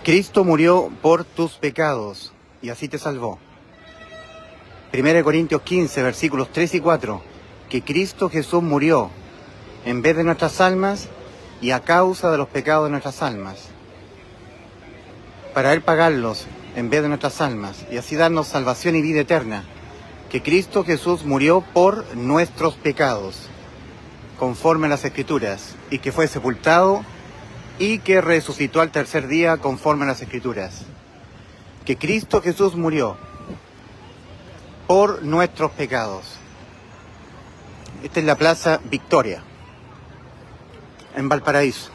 Cristo murió por tus pecados y así te salvó. 1 Corintios 15, versículos 3 y 4. Que Cristo Jesús murió en vez de nuestras almas y a causa de los pecados de nuestras almas, para Él pagarlos en vez de nuestras almas y así darnos salvación y vida eterna. Que Cristo Jesús murió por nuestros pecados, conforme a las Escrituras, y que fue sepultado y que resucitó al tercer día, conforme a las Escrituras. Que Cristo Jesús murió por nuestros pecados. Esta es la Plaza Victoria, en Valparaíso.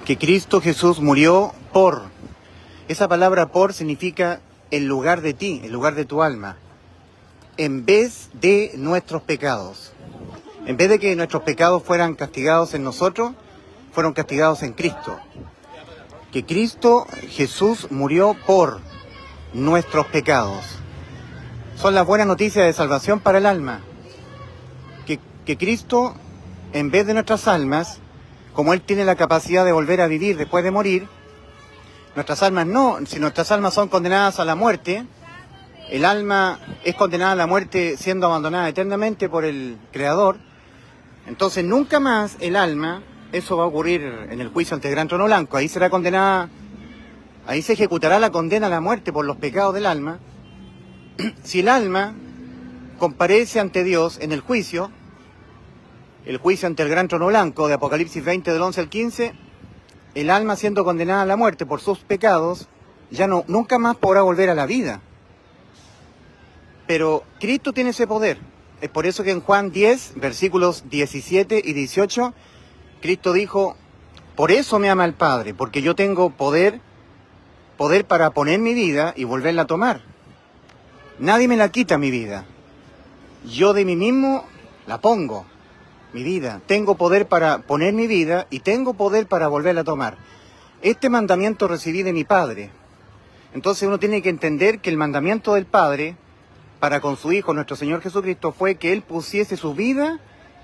Que Cristo Jesús murió por. Esa palabra por significa en lugar de ti, en lugar de tu alma, en vez de nuestros pecados. En vez de que nuestros pecados fueran castigados en nosotros, fueron castigados en Cristo. Que Cristo Jesús murió por nuestros pecados. Son las buenas noticias de salvación para el alma. Que Cristo, en vez de nuestras almas, como Él tiene la capacidad de volver a vivir después de morir, nuestras almas no. Si nuestras almas son condenadas a la muerte, el alma es condenada a la muerte siendo abandonada eternamente por el Creador, entonces nunca más el alma, eso va a ocurrir en el juicio ante el gran trono blanco, ahí será condenada, ahí se ejecutará la condena a la muerte por los pecados del alma. Si el alma comparece ante Dios en el juicio ante el gran trono blanco de Apocalipsis 20 del 11 al 15, el alma siendo condenada a la muerte por sus pecados, ya nunca más podrá volver a la vida. Pero Cristo tiene ese poder. Es por eso que en Juan 10, versículos 17 y 18, Cristo dijo, por eso me ama el Padre, porque yo tengo poder para poner mi vida y volverla a tomar. Nadie me la quita mi vida. Yo de mí mismo la pongo, mi vida. Tengo poder para poner mi vida y tengo poder para volverla a tomar. Este mandamiento recibí de mi Padre. Entonces uno tiene que entender que el mandamiento del Padre para con su Hijo, nuestro Señor Jesucristo, fue que Él pusiese su vida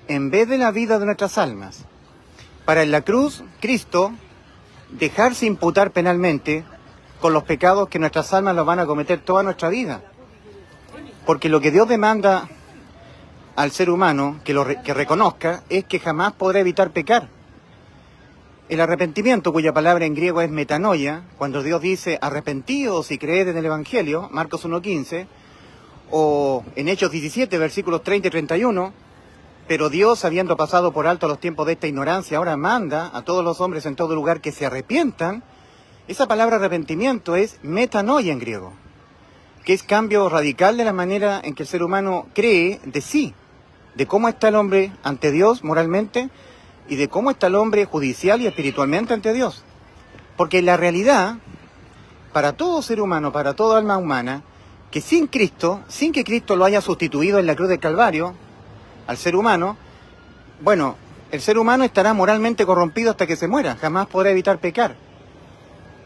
en vez de la vida de nuestras almas. Para en la cruz, Cristo, dejarse imputar penalmente con los pecados que nuestras almas los van a cometer toda nuestra vida. Porque lo que Dios demanda al ser humano que reconozca es que jamás podrá evitar pecar. El arrepentimiento, cuya palabra en griego es metanoia, cuando Dios dice arrepentíos y creed en el Evangelio, Marcos 1:15, o en Hechos 17, versículos 30 y 31, pero Dios, habiendo pasado por alto los tiempos de esta ignorancia, ahora manda a todos los hombres en todo lugar que se arrepientan. Esa palabra arrepentimiento es metanoia en griego, que es cambio radical de la manera en que el ser humano cree de sí, de cómo está el hombre ante Dios moralmente y de cómo está el hombre judicial y espiritualmente ante Dios. Porque la realidad, para todo ser humano, para toda alma humana, que sin Cristo, sin que Cristo lo haya sustituido en la cruz del Calvario, al ser humano, bueno, el ser humano estará moralmente corrompido hasta que se muera, jamás podrá evitar pecar.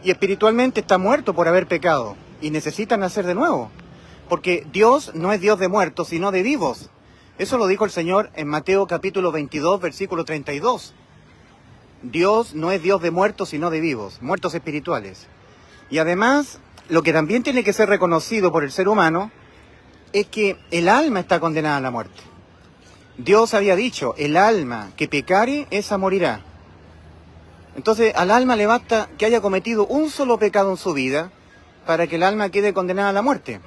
Y espiritualmente está muerto por haber pecado y necesita nacer de nuevo, porque Dios no es Dios de muertos, sino de vivos. Eso lo dijo el Señor en Mateo capítulo 22, versículo 32. Dios no es Dios de muertos, sino de vivos, muertos espirituales. Y además, lo que también tiene que ser reconocido por el ser humano es que el alma está condenada a la muerte. Dios había dicho, el alma que pecare, esa morirá. Entonces, al alma le basta que haya cometido un solo pecado en su vida para que el alma quede condenada a la muerte.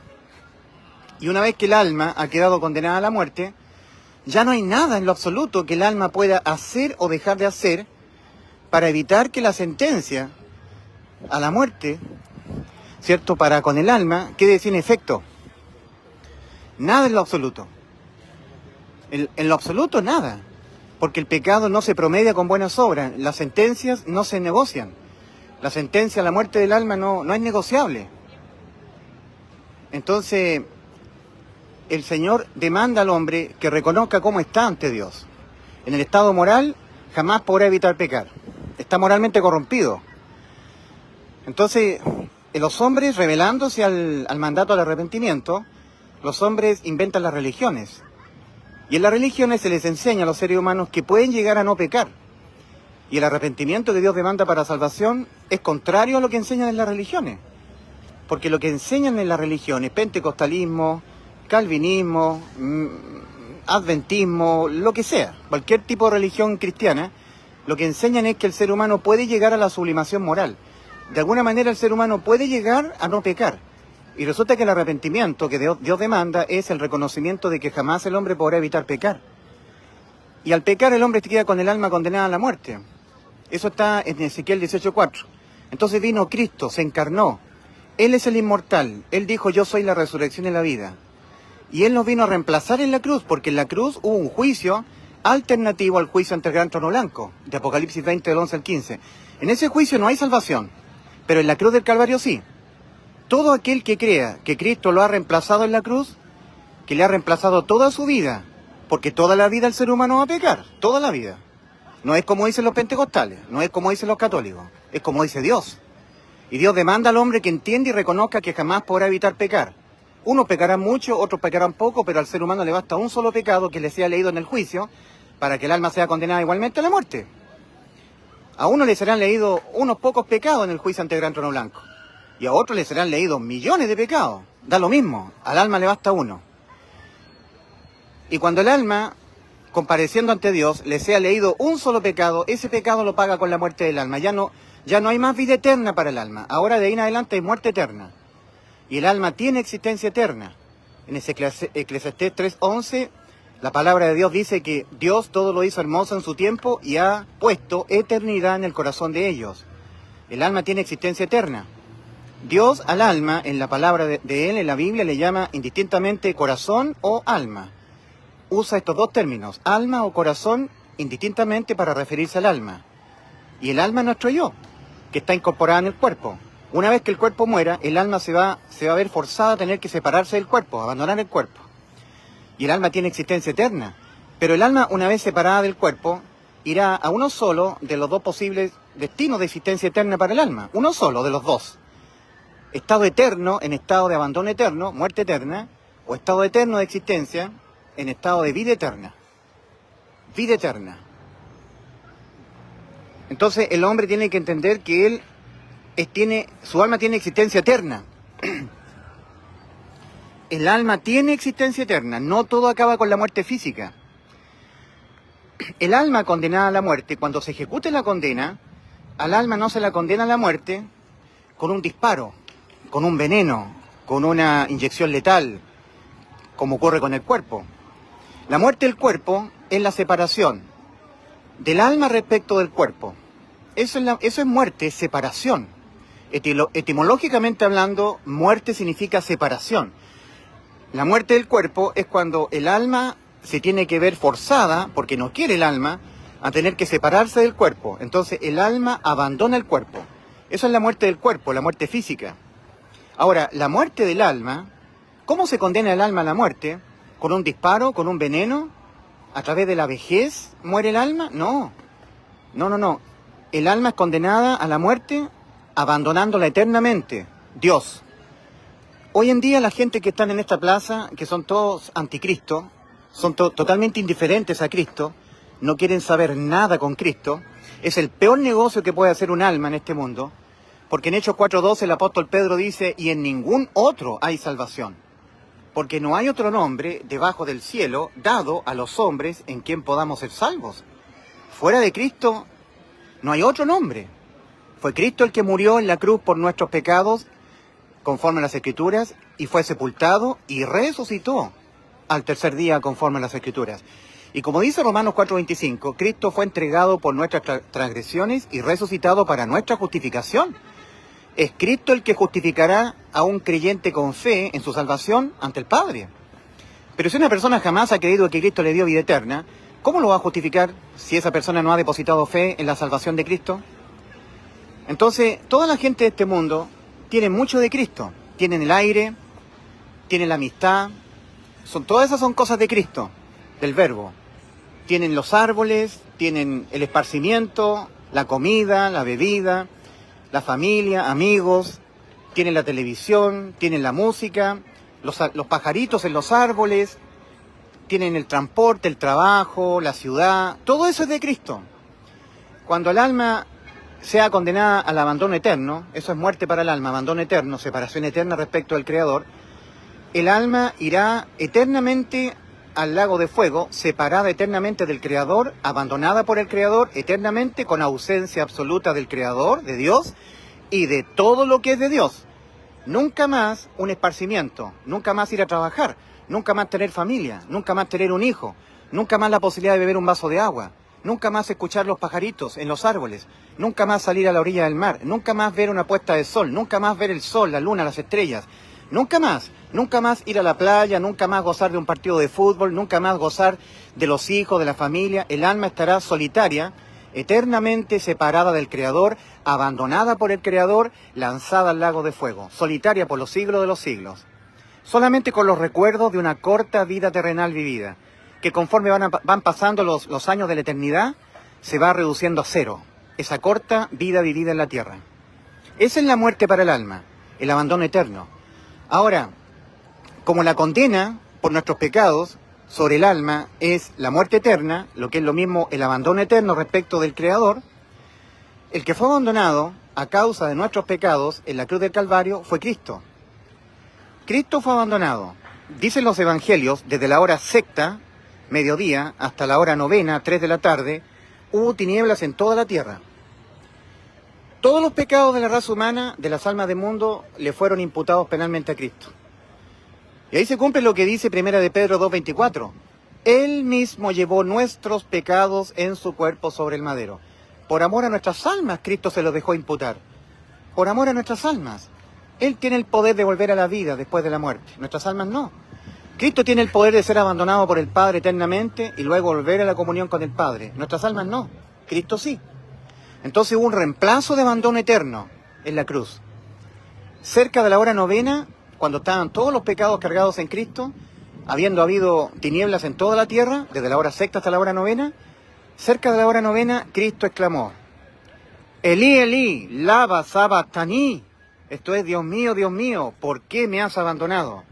Y una vez que el alma ha quedado condenada a la muerte, ya no hay nada en lo absoluto que el alma pueda hacer o dejar de hacer para evitar que la sentencia a la muerte, ¿cierto?, para con el alma, quede sin efecto. Nada en lo absoluto. En lo absoluto nada. Porque el pecado no se promedia con buenas obras. Las sentencias no se negocian. La sentencia a la muerte del alma no es negociable. Entonces, el Señor demanda al hombre que reconozca cómo está ante Dios. En el estado moral jamás podrá evitar pecar. Está moralmente corrompido. Entonces, los hombres, rebelándose al mandato del arrepentimiento, los hombres inventan las religiones. Y en las religiones se les enseña a los seres humanos que pueden llegar a no pecar. Y el arrepentimiento que Dios demanda para salvación es contrario a lo que enseñan en las religiones. Porque lo que enseñan en las religiones, pentecostalismo, calvinismo, adventismo, lo que sea, cualquier tipo de religión cristiana, lo que enseñan es que el ser humano puede llegar a la sublimación moral. De alguna manera el ser humano puede llegar a no pecar. Y resulta que el arrepentimiento que Dios demanda es el reconocimiento de que jamás el hombre podrá evitar pecar. Y al pecar el hombre queda con el alma condenada a la muerte. Eso está en Ezequiel 18:4. Entonces vino Cristo, se encarnó. Él es el inmortal. Él dijo, yo soy la resurrección y la vida. Y Él nos vino a reemplazar en la cruz, porque en la cruz hubo un juicio alternativo al juicio ante el gran trono blanco, de Apocalipsis 20, del 11 al 15. En ese juicio no hay salvación, pero en la cruz del Calvario sí. Todo aquel que crea que Cristo lo ha reemplazado en la cruz, que le ha reemplazado toda su vida, porque toda la vida el ser humano va a pecar, toda la vida. No es como dicen los pentecostales, no es como dicen los católicos, es como dice Dios. Y Dios demanda al hombre que entienda y reconozca que jamás podrá evitar pecar. Unos pecarán mucho, otros pecarán poco, pero al ser humano le basta un solo pecado que le sea leído en el juicio para que el alma sea condenada igualmente a la muerte. A uno le serán leídos unos pocos pecados en el juicio ante el gran trono blanco. Y a otros le serán leídos millones de pecados. Da lo mismo, al alma le basta uno. Y cuando el alma, compareciendo ante Dios, le sea leído un solo pecado, ese pecado lo paga con la muerte del alma. Ya no hay más vida eterna para el alma. Ahora de ahí en adelante hay muerte eterna. Y el alma tiene existencia eterna. En ese Eclesiastés 3:11, la palabra de Dios dice que Dios todo lo hizo hermoso en su tiempo y ha puesto eternidad en el corazón de ellos. El alma tiene existencia eterna. Dios al alma, en la palabra de Él, en la Biblia, le llama indistintamente corazón o alma. Usa estos dos términos, alma o corazón, indistintamente para referirse al alma. Y el alma es nuestro yo, que está incorporada en el cuerpo. Una vez que el cuerpo muera, el alma se va a ver forzada a tener que separarse del cuerpo, abandonar el cuerpo. Y el alma tiene existencia eterna. Pero el alma, una vez separada del cuerpo, irá a uno solo de los dos posibles destinos de existencia eterna para el alma. Uno solo de los dos. Estado eterno, en estado de abandono eterno, muerte eterna, o estado eterno de existencia, en estado de vida eterna. Vida eterna. Entonces el hombre tiene que entender que su alma tiene existencia eterna. El alma tiene existencia eterna, no todo acaba con la muerte física. El alma condenada a la muerte, cuando se ejecute la condena, al alma no se la condena a la muerte con un disparo, con un veneno, con una inyección letal, como ocurre con el cuerpo. La muerte del cuerpo es la separación del alma respecto del cuerpo. Eso es muerte, es separación. Etimológicamente hablando, muerte significa separación. La muerte del cuerpo es cuando el alma se tiene que ver forzada, porque no quiere el alma, a tener que separarse del cuerpo. Entonces el alma abandona el cuerpo. Eso es la muerte del cuerpo, la muerte física. Ahora, la muerte del alma, ¿cómo se condena el alma a la muerte? ¿Con un disparo, con un veneno? ¿A través de la vejez muere el alma? No. El alma es condenada a la muerte abandonándola eternamente. Dios. Hoy en día la gente que están en esta plaza, que son todos anticristo, son totalmente indiferentes a Cristo, no quieren saber nada con Cristo, es el peor negocio que puede hacer un alma en este mundo, porque en Hechos 4:12 el apóstol Pedro dice, y en ningún otro hay salvación, porque no hay otro nombre debajo del cielo dado a los hombres en quien podamos ser salvos. Fuera de Cristo no hay otro nombre. Fue Cristo el que murió en la cruz por nuestros pecados, conforme a las Escrituras, y fue sepultado y resucitó al tercer día conforme a las Escrituras. Y como dice Romanos 4:25, Cristo fue entregado por nuestras transgresiones y resucitado para nuestra justificación. Es Cristo el que justificará a un creyente con fe en su salvación ante el Padre. Pero si una persona jamás ha creído que Cristo le dio vida eterna, ¿cómo lo va a justificar si esa persona no ha depositado fe en la salvación de Cristo? Entonces, toda la gente de este mundo tiene mucho de Cristo. Tienen el aire, tienen la amistad, todas esas son cosas de Cristo, del Verbo. Tienen los árboles, tienen el esparcimiento, la comida, la bebida, la familia, amigos, tienen la televisión, tienen la música, los pajaritos en los árboles, tienen el transporte, el trabajo, la ciudad, todo eso es de Cristo. Cuando el alma sea condenada al abandono eterno, eso es muerte para el alma, abandono eterno, separación eterna respecto al Creador, el alma irá eternamente al lago de fuego, separada eternamente del Creador, abandonada por el Creador, eternamente con ausencia absoluta del Creador, de Dios, y de todo lo que es de Dios. Nunca más un esparcimiento, nunca más ir a trabajar, nunca más tener familia, nunca más tener un hijo, nunca más la posibilidad de beber un vaso de agua, nunca más escuchar los pajaritos en los árboles, nunca más salir a la orilla del mar, nunca más ver una puesta de sol, nunca más ver el sol, la luna, las estrellas, nunca más ir a la playa, nunca más gozar de un partido de fútbol, nunca más gozar de los hijos, de la familia. El alma estará solitaria, eternamente separada del Creador, abandonada por el Creador, lanzada al lago de fuego, solitaria por los siglos de los siglos, solamente con los recuerdos de una corta vida terrenal vivida, que conforme van pasando los años de la eternidad, se va reduciendo a cero, esa corta vida vivida en la tierra. Esa es la muerte para el alma, el abandono eterno. Ahora, como la condena por nuestros pecados sobre el alma es la muerte eterna, lo que es lo mismo el abandono eterno respecto del Creador, el que fue abandonado a causa de nuestros pecados en la cruz del Calvario fue Cristo. Cristo fue abandonado. Dicen los evangelios, desde la hora sexta, mediodía, hasta la hora novena, 3 de la tarde, hubo tinieblas en toda la tierra. Todos los pecados de la raza humana, de las almas del mundo, le fueron imputados penalmente a Cristo. Y ahí se cumple lo que dice 1 de Pedro 2:24. Él mismo llevó nuestros pecados en su cuerpo sobre el madero. Por amor a nuestras almas, Cristo se los dejó imputar. Por amor a nuestras almas. Él tiene el poder de volver a la vida después de la muerte. Nuestras almas no. Cristo tiene el poder de ser abandonado por el Padre eternamente y luego volver a la comunión con el Padre. Nuestras almas no. Cristo sí. Entonces hubo un reemplazo de abandono eterno en la cruz. Cerca de la hora novena, cuando estaban todos los pecados cargados en Cristo, habiendo habido tinieblas en toda la tierra, desde la hora sexta hasta la hora novena, cerca de la hora novena, Cristo exclamó: Elí, Elí, lama sabactani. Esto es: Dios mío, ¿por qué me has abandonado?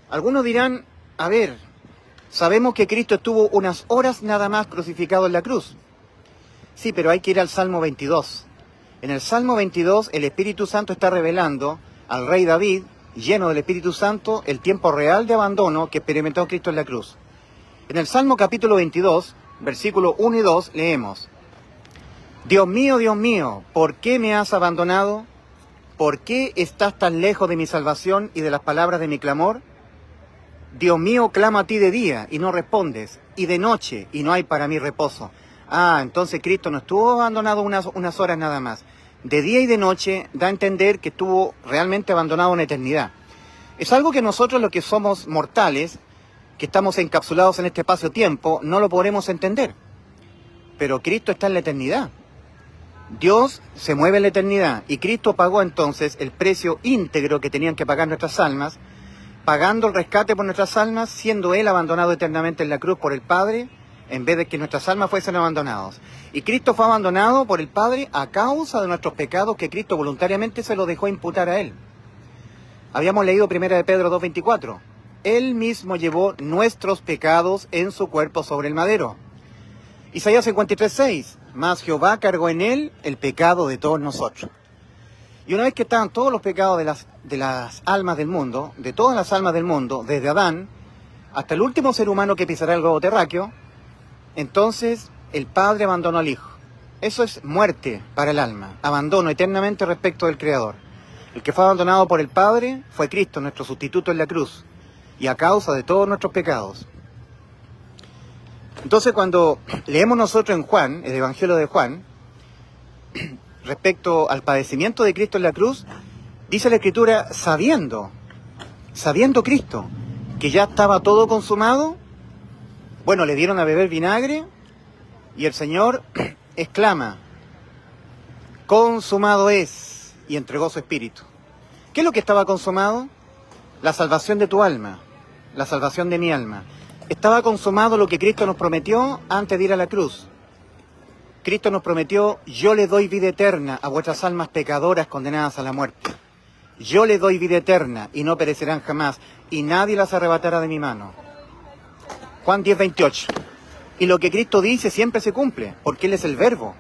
Algunos dirán: a ver, sabemos que Cristo estuvo unas horas nada más crucificado en la cruz. Sí, pero hay que ir al Salmo 22. En el Salmo 22, el Espíritu Santo está revelando al rey David, lleno del Espíritu Santo, el tiempo real de abandono que experimentó Cristo en la cruz. En el Salmo capítulo 22, versículos 1 y 2, leemos: Dios mío, ¿por qué me has abandonado? ¿Por qué estás tan lejos de mi salvación y de las palabras de mi clamor? Dios mío, clamo a ti de día y no respondes, y de noche y no hay para mí reposo. Ah, entonces Cristo no estuvo abandonado unas horas nada más. De día y de noche da a entender que estuvo realmente abandonado en eternidad. Es algo que nosotros, los que somos mortales, que estamos encapsulados en este espacio-tiempo, no lo podremos entender. Pero Cristo está en la eternidad. Dios se mueve en la eternidad y Cristo pagó entonces el precio íntegro que tenían que pagar nuestras almas, pagando el rescate por nuestras almas, siendo Él abandonado eternamente en la cruz por el Padre, en vez de que nuestras almas fuesen abandonados. Y Cristo fue abandonado por el Padre a causa de nuestros pecados que Cristo voluntariamente se los dejó imputar a Él. Habíamos leído 1 de Pedro 2:24. Él mismo llevó nuestros pecados en su cuerpo sobre el madero. Isaías 53:6. Mas Jehová cargó en Él el pecado de todos nosotros. Y una vez que estaban todos los pecados de las almas del mundo, de todas las almas del mundo, desde Adán hasta el último ser humano que pisará el globo terráqueo, entonces el Padre abandonó al Hijo. Eso es muerte para el alma, abandono eternamente respecto del Creador. El que fue abandonado por el Padre fue Cristo, nuestro sustituto en la cruz, y a causa de todos nuestros pecados. Entonces cuando leemos nosotros en Juan, el Evangelio de Juan, respecto al padecimiento de Cristo en la cruz, dice la Escritura: sabiendo Cristo que ya estaba todo consumado, bueno, le dieron a beber vinagre y el Señor exclama: consumado es, y entregó su espíritu. ¿Qué es lo que estaba consumado? La salvación de tu alma, la salvación de mi alma. Estaba consumado lo que Cristo nos prometió antes de ir a la cruz. Cristo nos prometió: yo le doy vida eterna a vuestras almas pecadoras condenadas a la muerte. Yo le doy vida eterna y no perecerán jamás, y nadie las arrebatará de mi mano. Juan 10:28. Y lo que Cristo dice siempre se cumple, porque Él es el Verbo.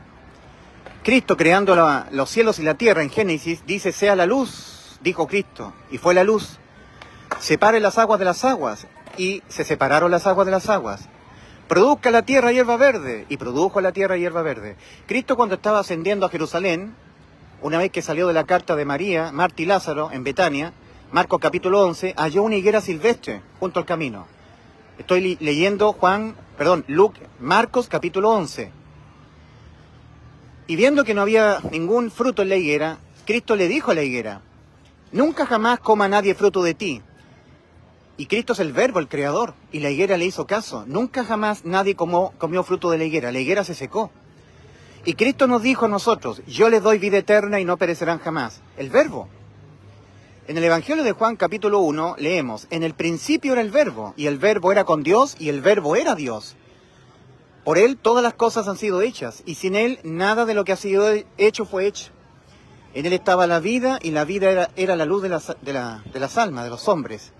Cristo, creando los cielos y la tierra en Génesis, dice: sea la luz, dijo Cristo, y fue la luz. Separe las aguas de las aguas, y se separaron las aguas de las aguas. Produzca la tierra hierba verde, y produjo la tierra hierba verde. Cristo, cuando estaba ascendiendo a Jerusalén, una vez que salió de la carta de María, Marta y Lázaro, en Betania, Marcos capítulo 11, halló una higuera silvestre junto al camino. Estoy leyendo Marcos capítulo 11. Y viendo que no había ningún fruto en la higuera, Cristo le dijo a la higuera: nunca jamás coma nadie fruto de ti. Y Cristo es el Verbo, el Creador, y la higuera le hizo caso. Nunca jamás nadie comió fruto de la higuera se secó. Y Cristo nos dijo a nosotros: yo les doy vida eterna y no perecerán jamás. El Verbo. En el Evangelio de Juan capítulo 1 leemos: en el principio era el Verbo, y el Verbo era con Dios, y el Verbo era Dios. Por Él todas las cosas han sido hechas, y sin Él nada de lo que ha sido hecho fue hecho. En Él estaba la vida, y la vida era la luz de las almas, de los hombres.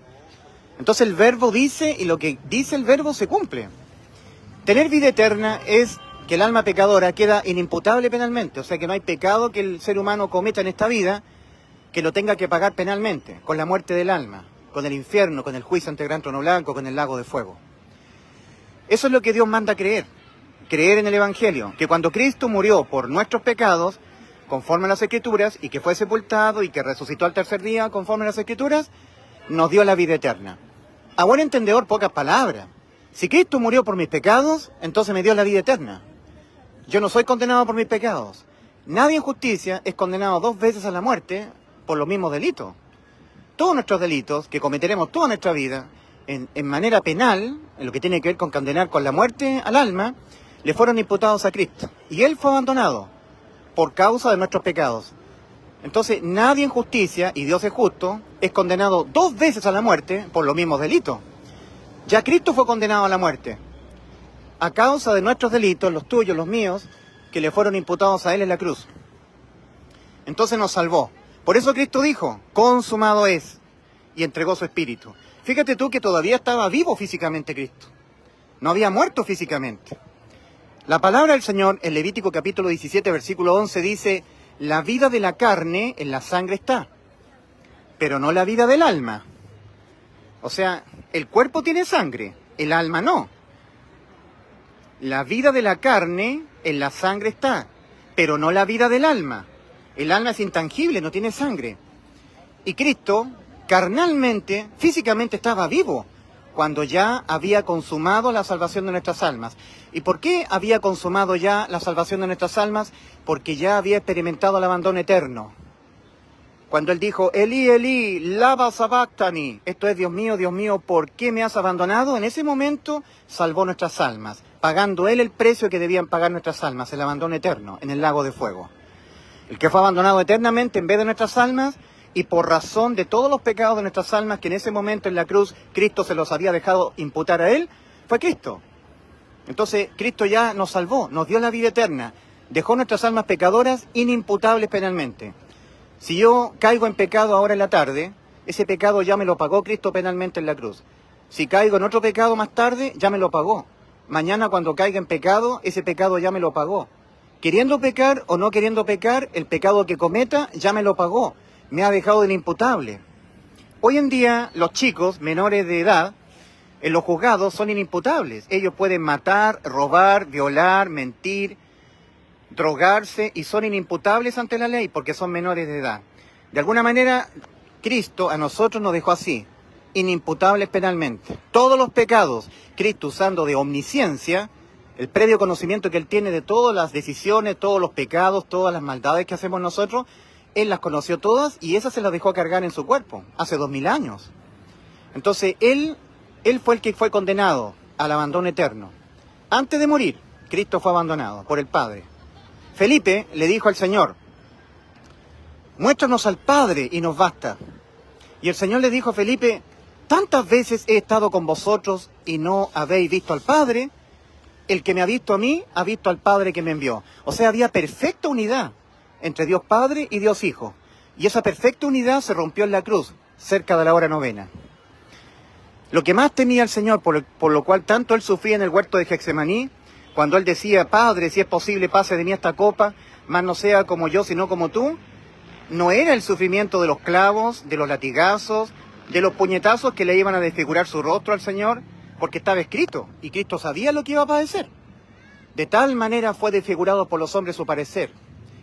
Entonces el Verbo dice, y lo que dice el Verbo se cumple. Tener vida eterna es que el alma pecadora queda inimputable penalmente, o sea que no hay pecado que el ser humano cometa en esta vida que lo tenga que pagar penalmente, con la muerte del alma, con el infierno, con el juicio ante el gran trono blanco, con el lago de fuego. Eso es lo que Dios manda creer en el Evangelio, que cuando Cristo murió por nuestros pecados, conforme a las Escrituras, y que fue sepultado y que resucitó al tercer día, conforme a las Escrituras, nos dio la vida eterna. A buen entendedor, pocas palabras. Si Cristo murió por mis pecados, entonces me dio la vida eterna. Yo no soy condenado por mis pecados. Nadie en justicia es condenado 2 veces a la muerte por los mismos delitos. Todos nuestros delitos que cometeremos toda nuestra vida, en manera penal, en lo que tiene que ver con condenar con la muerte al alma, le fueron imputados a Cristo. Y Él fue abandonado por causa de nuestros pecados. Entonces, nadie en justicia, y Dios es justo, es condenado 2 veces a la muerte por los mismos delitos. Ya Cristo fue condenado a la muerte a causa de nuestros delitos, los tuyos, los míos, que le fueron imputados a Él en la cruz. Entonces nos salvó. Por eso Cristo dijo: consumado es, y entregó su espíritu. Fíjate tú que todavía estaba vivo físicamente Cristo. No había muerto físicamente. La palabra del Señor en Levítico capítulo 17, versículo 11 dice: la vida de la carne en la sangre está, pero no la vida del alma. O sea, el cuerpo tiene sangre, el alma no. La vida de la carne en la sangre está, pero no la vida del alma. El alma es intangible, no tiene sangre. Y Cristo, carnalmente, físicamente estaba vivo, cuando ya había consumado la salvación de nuestras almas. ¿Y por qué había consumado ya la salvación de nuestras almas? Porque ya había experimentado el abandono eterno. Cuando Él dijo: Elí, Elí, lama sabactani, esto es: Dios mío, ¿por qué me has abandonado? En ese momento salvó nuestras almas, pagando Él el precio que debían pagar nuestras almas, el abandono eterno, en el lago de fuego. El que fue abandonado eternamente en vez de nuestras almas, y por razón de todos los pecados de nuestras almas, que en ese momento en la cruz Cristo se los había dejado imputar a Él, fue Cristo. Entonces Cristo ya nos salvó, nos dio la vida eterna, dejó nuestras almas pecadoras inimputables penalmente. Si yo caigo en pecado ahora en la tarde, ese pecado ya me lo pagó Cristo penalmente en la cruz. Si caigo en otro pecado más tarde, ya me lo pagó. Mañana cuando caiga en pecado, ese pecado ya me lo pagó. Queriendo pecar o no queriendo pecar, el pecado que cometa ya me lo pagó. Me ha dejado de inimputable. Hoy en día los chicos menores de edad en los juzgados son inimputables. Ellos pueden matar, robar, violar, mentir, drogarse, y son inimputables ante la ley porque son menores de edad. De alguna manera, Cristo a nosotros nos dejó así, inimputables penalmente. Todos los pecados, Cristo, usando de omnisciencia, el previo conocimiento que Él tiene de todas las decisiones, todos los pecados, todas las maldades que hacemos nosotros, Él las conoció todas y esas se las dejó cargar en su cuerpo, hace 2000 años. Entonces, Él fue el que fue condenado al abandono eterno. Antes de morir, Cristo fue abandonado por el Padre. Felipe le dijo al Señor: muéstranos al Padre y nos basta. Y el Señor le dijo a Felipe: tantas veces he estado con vosotros y no habéis visto al Padre. el que me ha visto a mí, ha visto al Padre que me envió. O sea, había perfecta unidad entre Dios Padre y Dios Hijo. Y esa perfecta unidad se rompió en la cruz, cerca de la hora novena. Lo que más temía el Señor, por lo cual tanto Él sufría en el huerto de Getsemaní, cuando Él decía, Padre, si es posible, pase de mí esta copa, mas no sea como yo, sino como tú, no era el sufrimiento de los clavos, de los latigazos, de los puñetazos que le iban a desfigurar su rostro al Señor, porque estaba escrito, y Cristo sabía lo que iba a padecer. De tal manera fue desfigurado por los hombres su parecer.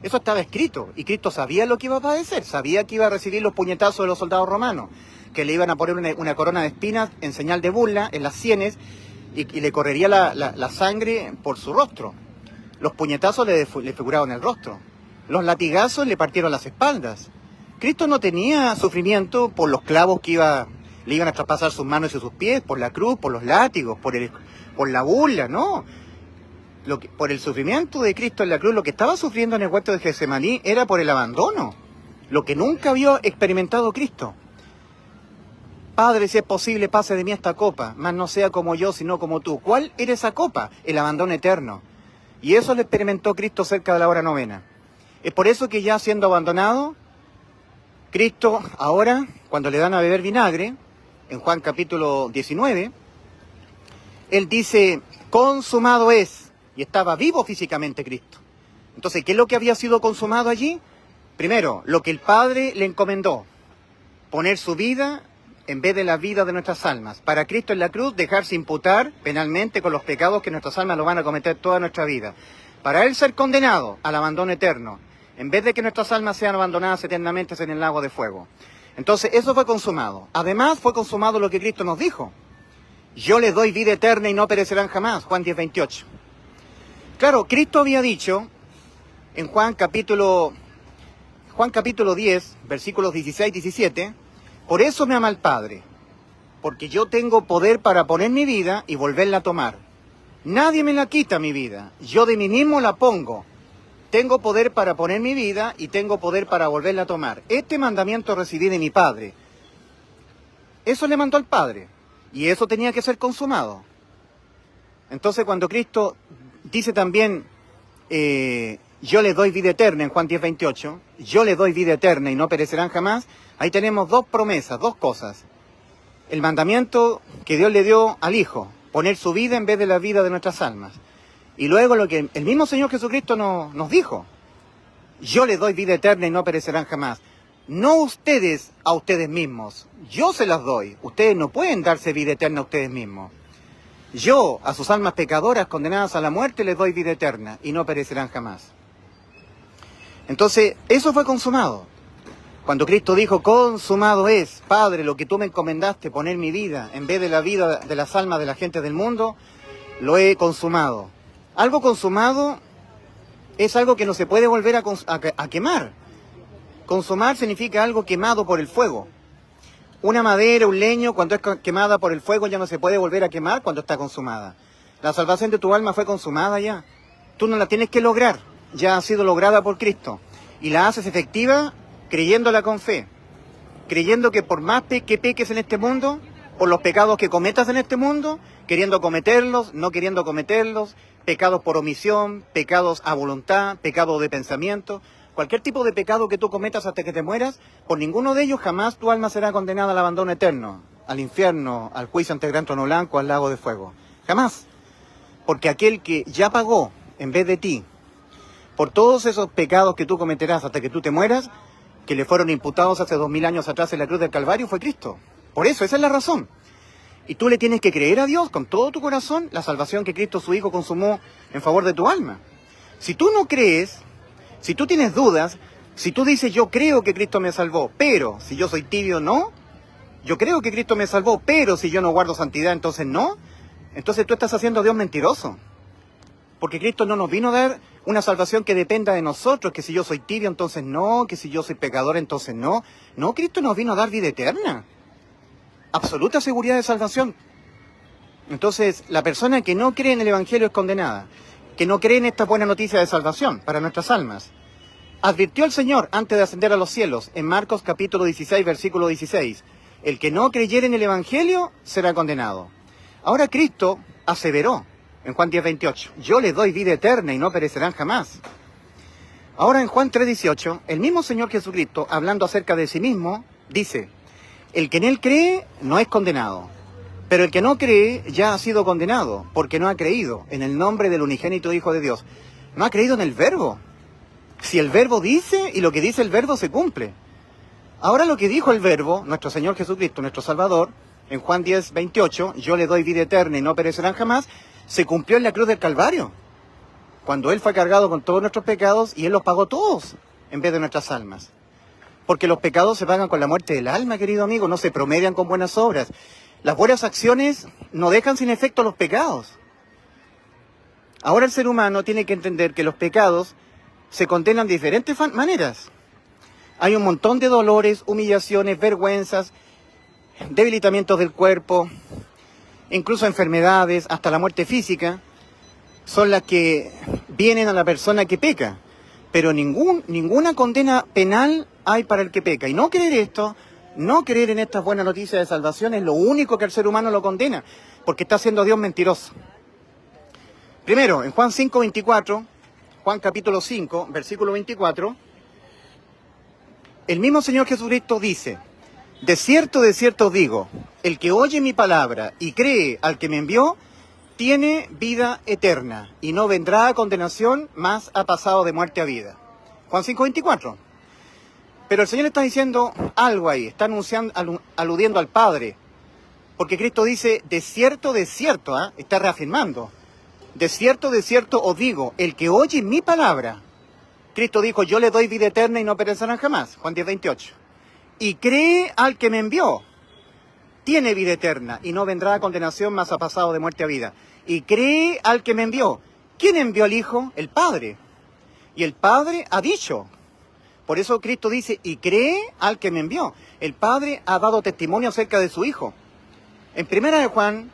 Eso estaba escrito, y Cristo sabía lo que iba a padecer, sabía que iba a recibir los puñetazos de los soldados romanos, que le iban a poner una corona de espinas en señal de burla en las sienes, y le correría la sangre por su rostro. Los puñetazos le figuraban el rostro. Los latigazos le partieron las espaldas. Cristo no tenía sufrimiento por los clavos que le iban a traspasar sus manos y sus pies, por la cruz, por los látigos, por la burla, no. Por el sufrimiento de Cristo en la cruz, lo que estaba sufriendo en el huerto de Getsemaní era por el abandono, lo que nunca había experimentado Cristo. Padre, si es posible, pase de mí esta copa, mas no sea como yo, sino como tú. ¿Cuál era esa copa? El abandono eterno. Y eso lo experimentó Cristo cerca de la hora novena. Es por eso que ya siendo abandonado, Cristo ahora, cuando le dan a beber vinagre, en Juan capítulo 19, Él dice, consumado es, y estaba vivo físicamente Cristo. Entonces, ¿qué es lo que había sido consumado allí? Primero, lo que el Padre le encomendó, poner su vida en vez de la vida de nuestras almas. Para Cristo en la cruz, dejarse imputar penalmente con los pecados que nuestras almas lo van a cometer toda nuestra vida. Para Él ser condenado al abandono eterno, en vez de que nuestras almas sean abandonadas eternamente en el lago de fuego. Entonces, eso fue consumado. Además, fue consumado lo que Cristo nos dijo. Yo les doy vida eterna y no perecerán jamás. Juan 10:28. Claro, Cristo había dicho en Juan capítulo 10, versículos 16-17, por eso me ama el Padre, porque yo tengo poder para poner mi vida y volverla a tomar. Nadie me la quita mi vida, yo de mí mismo la pongo. Tengo poder para poner mi vida y tengo poder para volverla a tomar. Este mandamiento recibí de mi Padre. Eso le mandó al Padre y eso tenía que ser consumado. Entonces cuando Cristo dice también, yo les doy vida eterna en Juan 10:28, yo les doy vida eterna y no perecerán jamás, ahí tenemos dos promesas, dos cosas. El mandamiento que Dios le dio al Hijo, poner su vida en vez de la vida de nuestras almas. Y luego lo que el mismo Señor Jesucristo nos dijo, yo les doy vida eterna y no perecerán jamás. No ustedes a ustedes mismos, yo se las doy. Ustedes no pueden darse vida eterna a ustedes mismos. Yo, a sus almas pecadoras condenadas a la muerte, les doy vida eterna y no perecerán jamás. Entonces, eso fue consumado. Cuando Cristo dijo, consumado es, Padre, lo que tú me encomendaste, poner mi vida en vez de la vida de las almas de la gente del mundo, lo he consumado. Algo consumado es algo que no se puede volver a quemar. Consumar significa algo quemado por el fuego. Una madera, un leño, cuando es quemada por el fuego ya no se puede volver a quemar cuando está consumada. La salvación de tu alma fue consumada ya. Tú no la tienes que lograr, ya ha sido lograda por Cristo. Y la haces efectiva creyéndola con fe. Creyendo que por más que peques en este mundo, por los pecados que cometas en este mundo, queriendo cometerlos, no queriendo cometerlos, pecados por omisión, pecados a voluntad, pecados de pensamiento, cualquier tipo de pecado que tú cometas hasta que te mueras, por ninguno de ellos jamás tu alma será condenada al abandono eterno, al infierno, al juicio ante el gran trono blanco, al lago de fuego. Jamás. Porque aquel que ya pagó en vez de ti por todos esos pecados que tú cometerás hasta que tú te mueras, que le fueron imputados hace 2000 años atrás en la cruz del Calvario, fue Cristo. Por eso, esa es la razón. Y tú le tienes que creer a Dios con todo tu corazón la salvación que Cristo su Hijo consumó en favor de tu alma. Si tú no crees, si tú tienes dudas, si tú dices yo creo que Cristo me salvó, pero si yo soy tibio, no. Yo creo que Cristo me salvó, pero si yo no guardo santidad, entonces no. Entonces tú estás haciendo a Dios mentiroso. Porque Cristo no nos vino a dar una salvación que dependa de nosotros, que si yo soy tibio, entonces no, que si yo soy pecador, entonces no. No, Cristo nos vino a dar vida eterna. Absoluta seguridad de salvación. Entonces, la persona que no cree en el Evangelio es condenada, que no cree en esta buena noticia de salvación para nuestras almas. Advirtió el Señor antes de ascender a los cielos, en Marcos capítulo 16, versículo 16, el que no creyere en el Evangelio será condenado. Ahora Cristo aseveró, en Juan 10:28. Yo les doy vida eterna y no perecerán jamás. Ahora en Juan 3:18, el mismo Señor Jesucristo, hablando acerca de sí mismo, dice, el que en él cree no es condenado, pero el que no cree ya ha sido condenado, porque no ha creído en el nombre del unigénito Hijo de Dios. No ha creído en el Verbo. Si el Verbo dice, y lo que dice el Verbo se cumple. Ahora lo que dijo el Verbo, nuestro Señor Jesucristo, nuestro Salvador, en Juan 10:28, yo le doy vida eterna y no perecerán jamás, se cumplió en la cruz del Calvario. Cuando Él fue cargado con todos nuestros pecados y Él los pagó todos en vez de nuestras almas. Porque los pecados se pagan con la muerte del alma, querido amigo, no se promedian con buenas obras. Las buenas acciones no dejan sin efecto los pecados. Ahora el ser humano tiene que entender que los pecados se condenan de diferentes maneras. Hay un montón de dolores, humillaciones, vergüenzas, debilitamientos del cuerpo, incluso enfermedades, hasta la muerte física, son las que vienen a la persona que peca. Pero ninguna condena penal hay para el que peca. Y no creer esto, no creer en estas buenas noticias de salvación es lo único que al ser humano lo condena, porque está siendo Dios mentiroso. Primero, en Juan 5:24, Juan capítulo 5, versículo 24, el mismo Señor Jesucristo dice, de cierto os digo, el que oye mi palabra y cree al que me envió, tiene vida eterna y no vendrá a condenación, mas ha pasado de muerte a vida. Juan 5:24. Pero el Señor está diciendo algo ahí, está aludiendo al Padre, porque Cristo dice, de cierto, está reafirmando, de cierto os digo, el que oye mi palabra, Cristo dijo, yo le doy vida eterna y no perecerán jamás, Juan 10:28, y cree al que me envió, tiene vida eterna y no vendrá a condenación, mas ha pasado de muerte a vida. Y cree al que me envió. ¿Quién envió al Hijo? El Padre. Y el Padre ha dicho. Por eso Cristo dice, y cree al que me envió. El Padre ha dado testimonio acerca de su Hijo. En Primera de Juan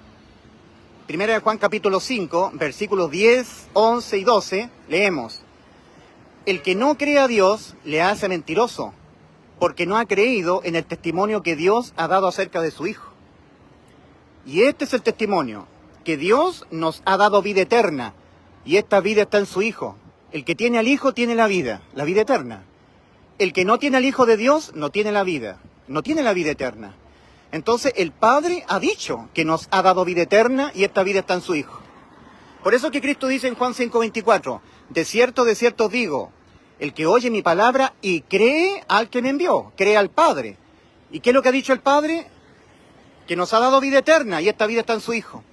capítulo 5, versículos 10, 11 y 12, leemos, el que no cree a Dios le hace mentiroso, porque no ha creído en el testimonio que Dios ha dado acerca de su Hijo. Y este es el testimonio, que Dios nos ha dado vida eterna, y esta vida está en su Hijo. El que tiene al Hijo tiene la vida eterna. El que no tiene al Hijo de Dios no tiene la vida eterna. Entonces el Padre ha dicho que nos ha dado vida eterna y esta vida está en su Hijo. Por eso que Cristo dice en Juan 5:24, de cierto os digo, el que oye mi palabra y cree al que me envió, cree al Padre. ¿Y qué es lo que ha dicho el Padre? Que nos ha dado vida eterna y esta vida está en su Hijo.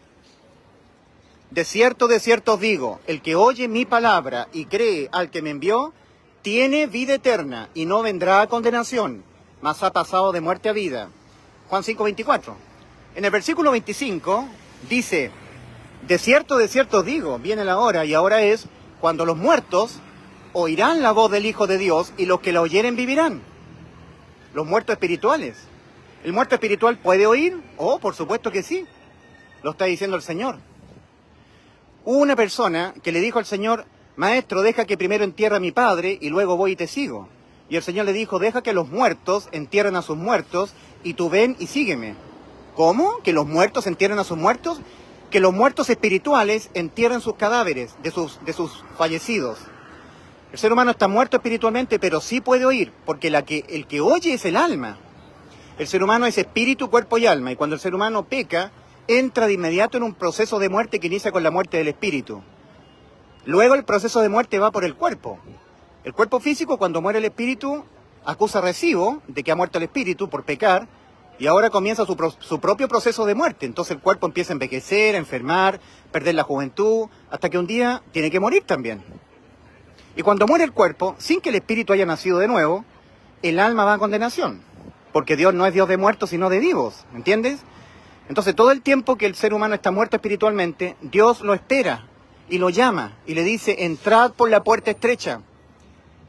De cierto os digo, el que oye mi palabra y cree al que me envió, tiene vida eterna y no vendrá a condenación, mas ha pasado de muerte a vida. Juan 5:24. En el versículo 25 dice, de cierto os digo, viene la hora y ahora es cuando los muertos oirán la voz del Hijo de Dios y los que la oyeren vivirán. Los muertos espirituales. ¿El muerto espiritual puede oír? Oh, por supuesto que sí. Lo está diciendo el Señor. Hubo una persona que le dijo al Señor, Maestro, deja que primero entierre a mi padre y luego voy y te sigo. Y el Señor le dijo, deja que los muertos entierren a sus muertos y tú ven y sígueme. ¿Cómo? ¿Que los muertos entierren a sus muertos? Que los muertos espirituales entierren sus cadáveres de sus fallecidos. El ser humano está muerto espiritualmente, pero sí puede oír, porque el que oye es el alma. El ser humano es espíritu, cuerpo y alma, y cuando el ser humano peca, entra de inmediato en un proceso de muerte que inicia con la muerte del espíritu. Luego el proceso de muerte va por el cuerpo. El cuerpo físico, cuando muere el espíritu, acusa recibo de que ha muerto el espíritu por pecar, y ahora comienza su propio proceso de muerte. Entonces el cuerpo empieza a envejecer, a enfermar, perder la juventud, hasta que un día tiene que morir también. Y cuando muere el cuerpo, sin que el espíritu haya nacido de nuevo, el alma va a condenación. Porque Dios no es Dios de muertos, sino de vivos, ¿entiendes? Entonces todo el tiempo que el ser humano está muerto espiritualmente, Dios lo espera y lo llama y le dice, entrad por la puerta estrecha,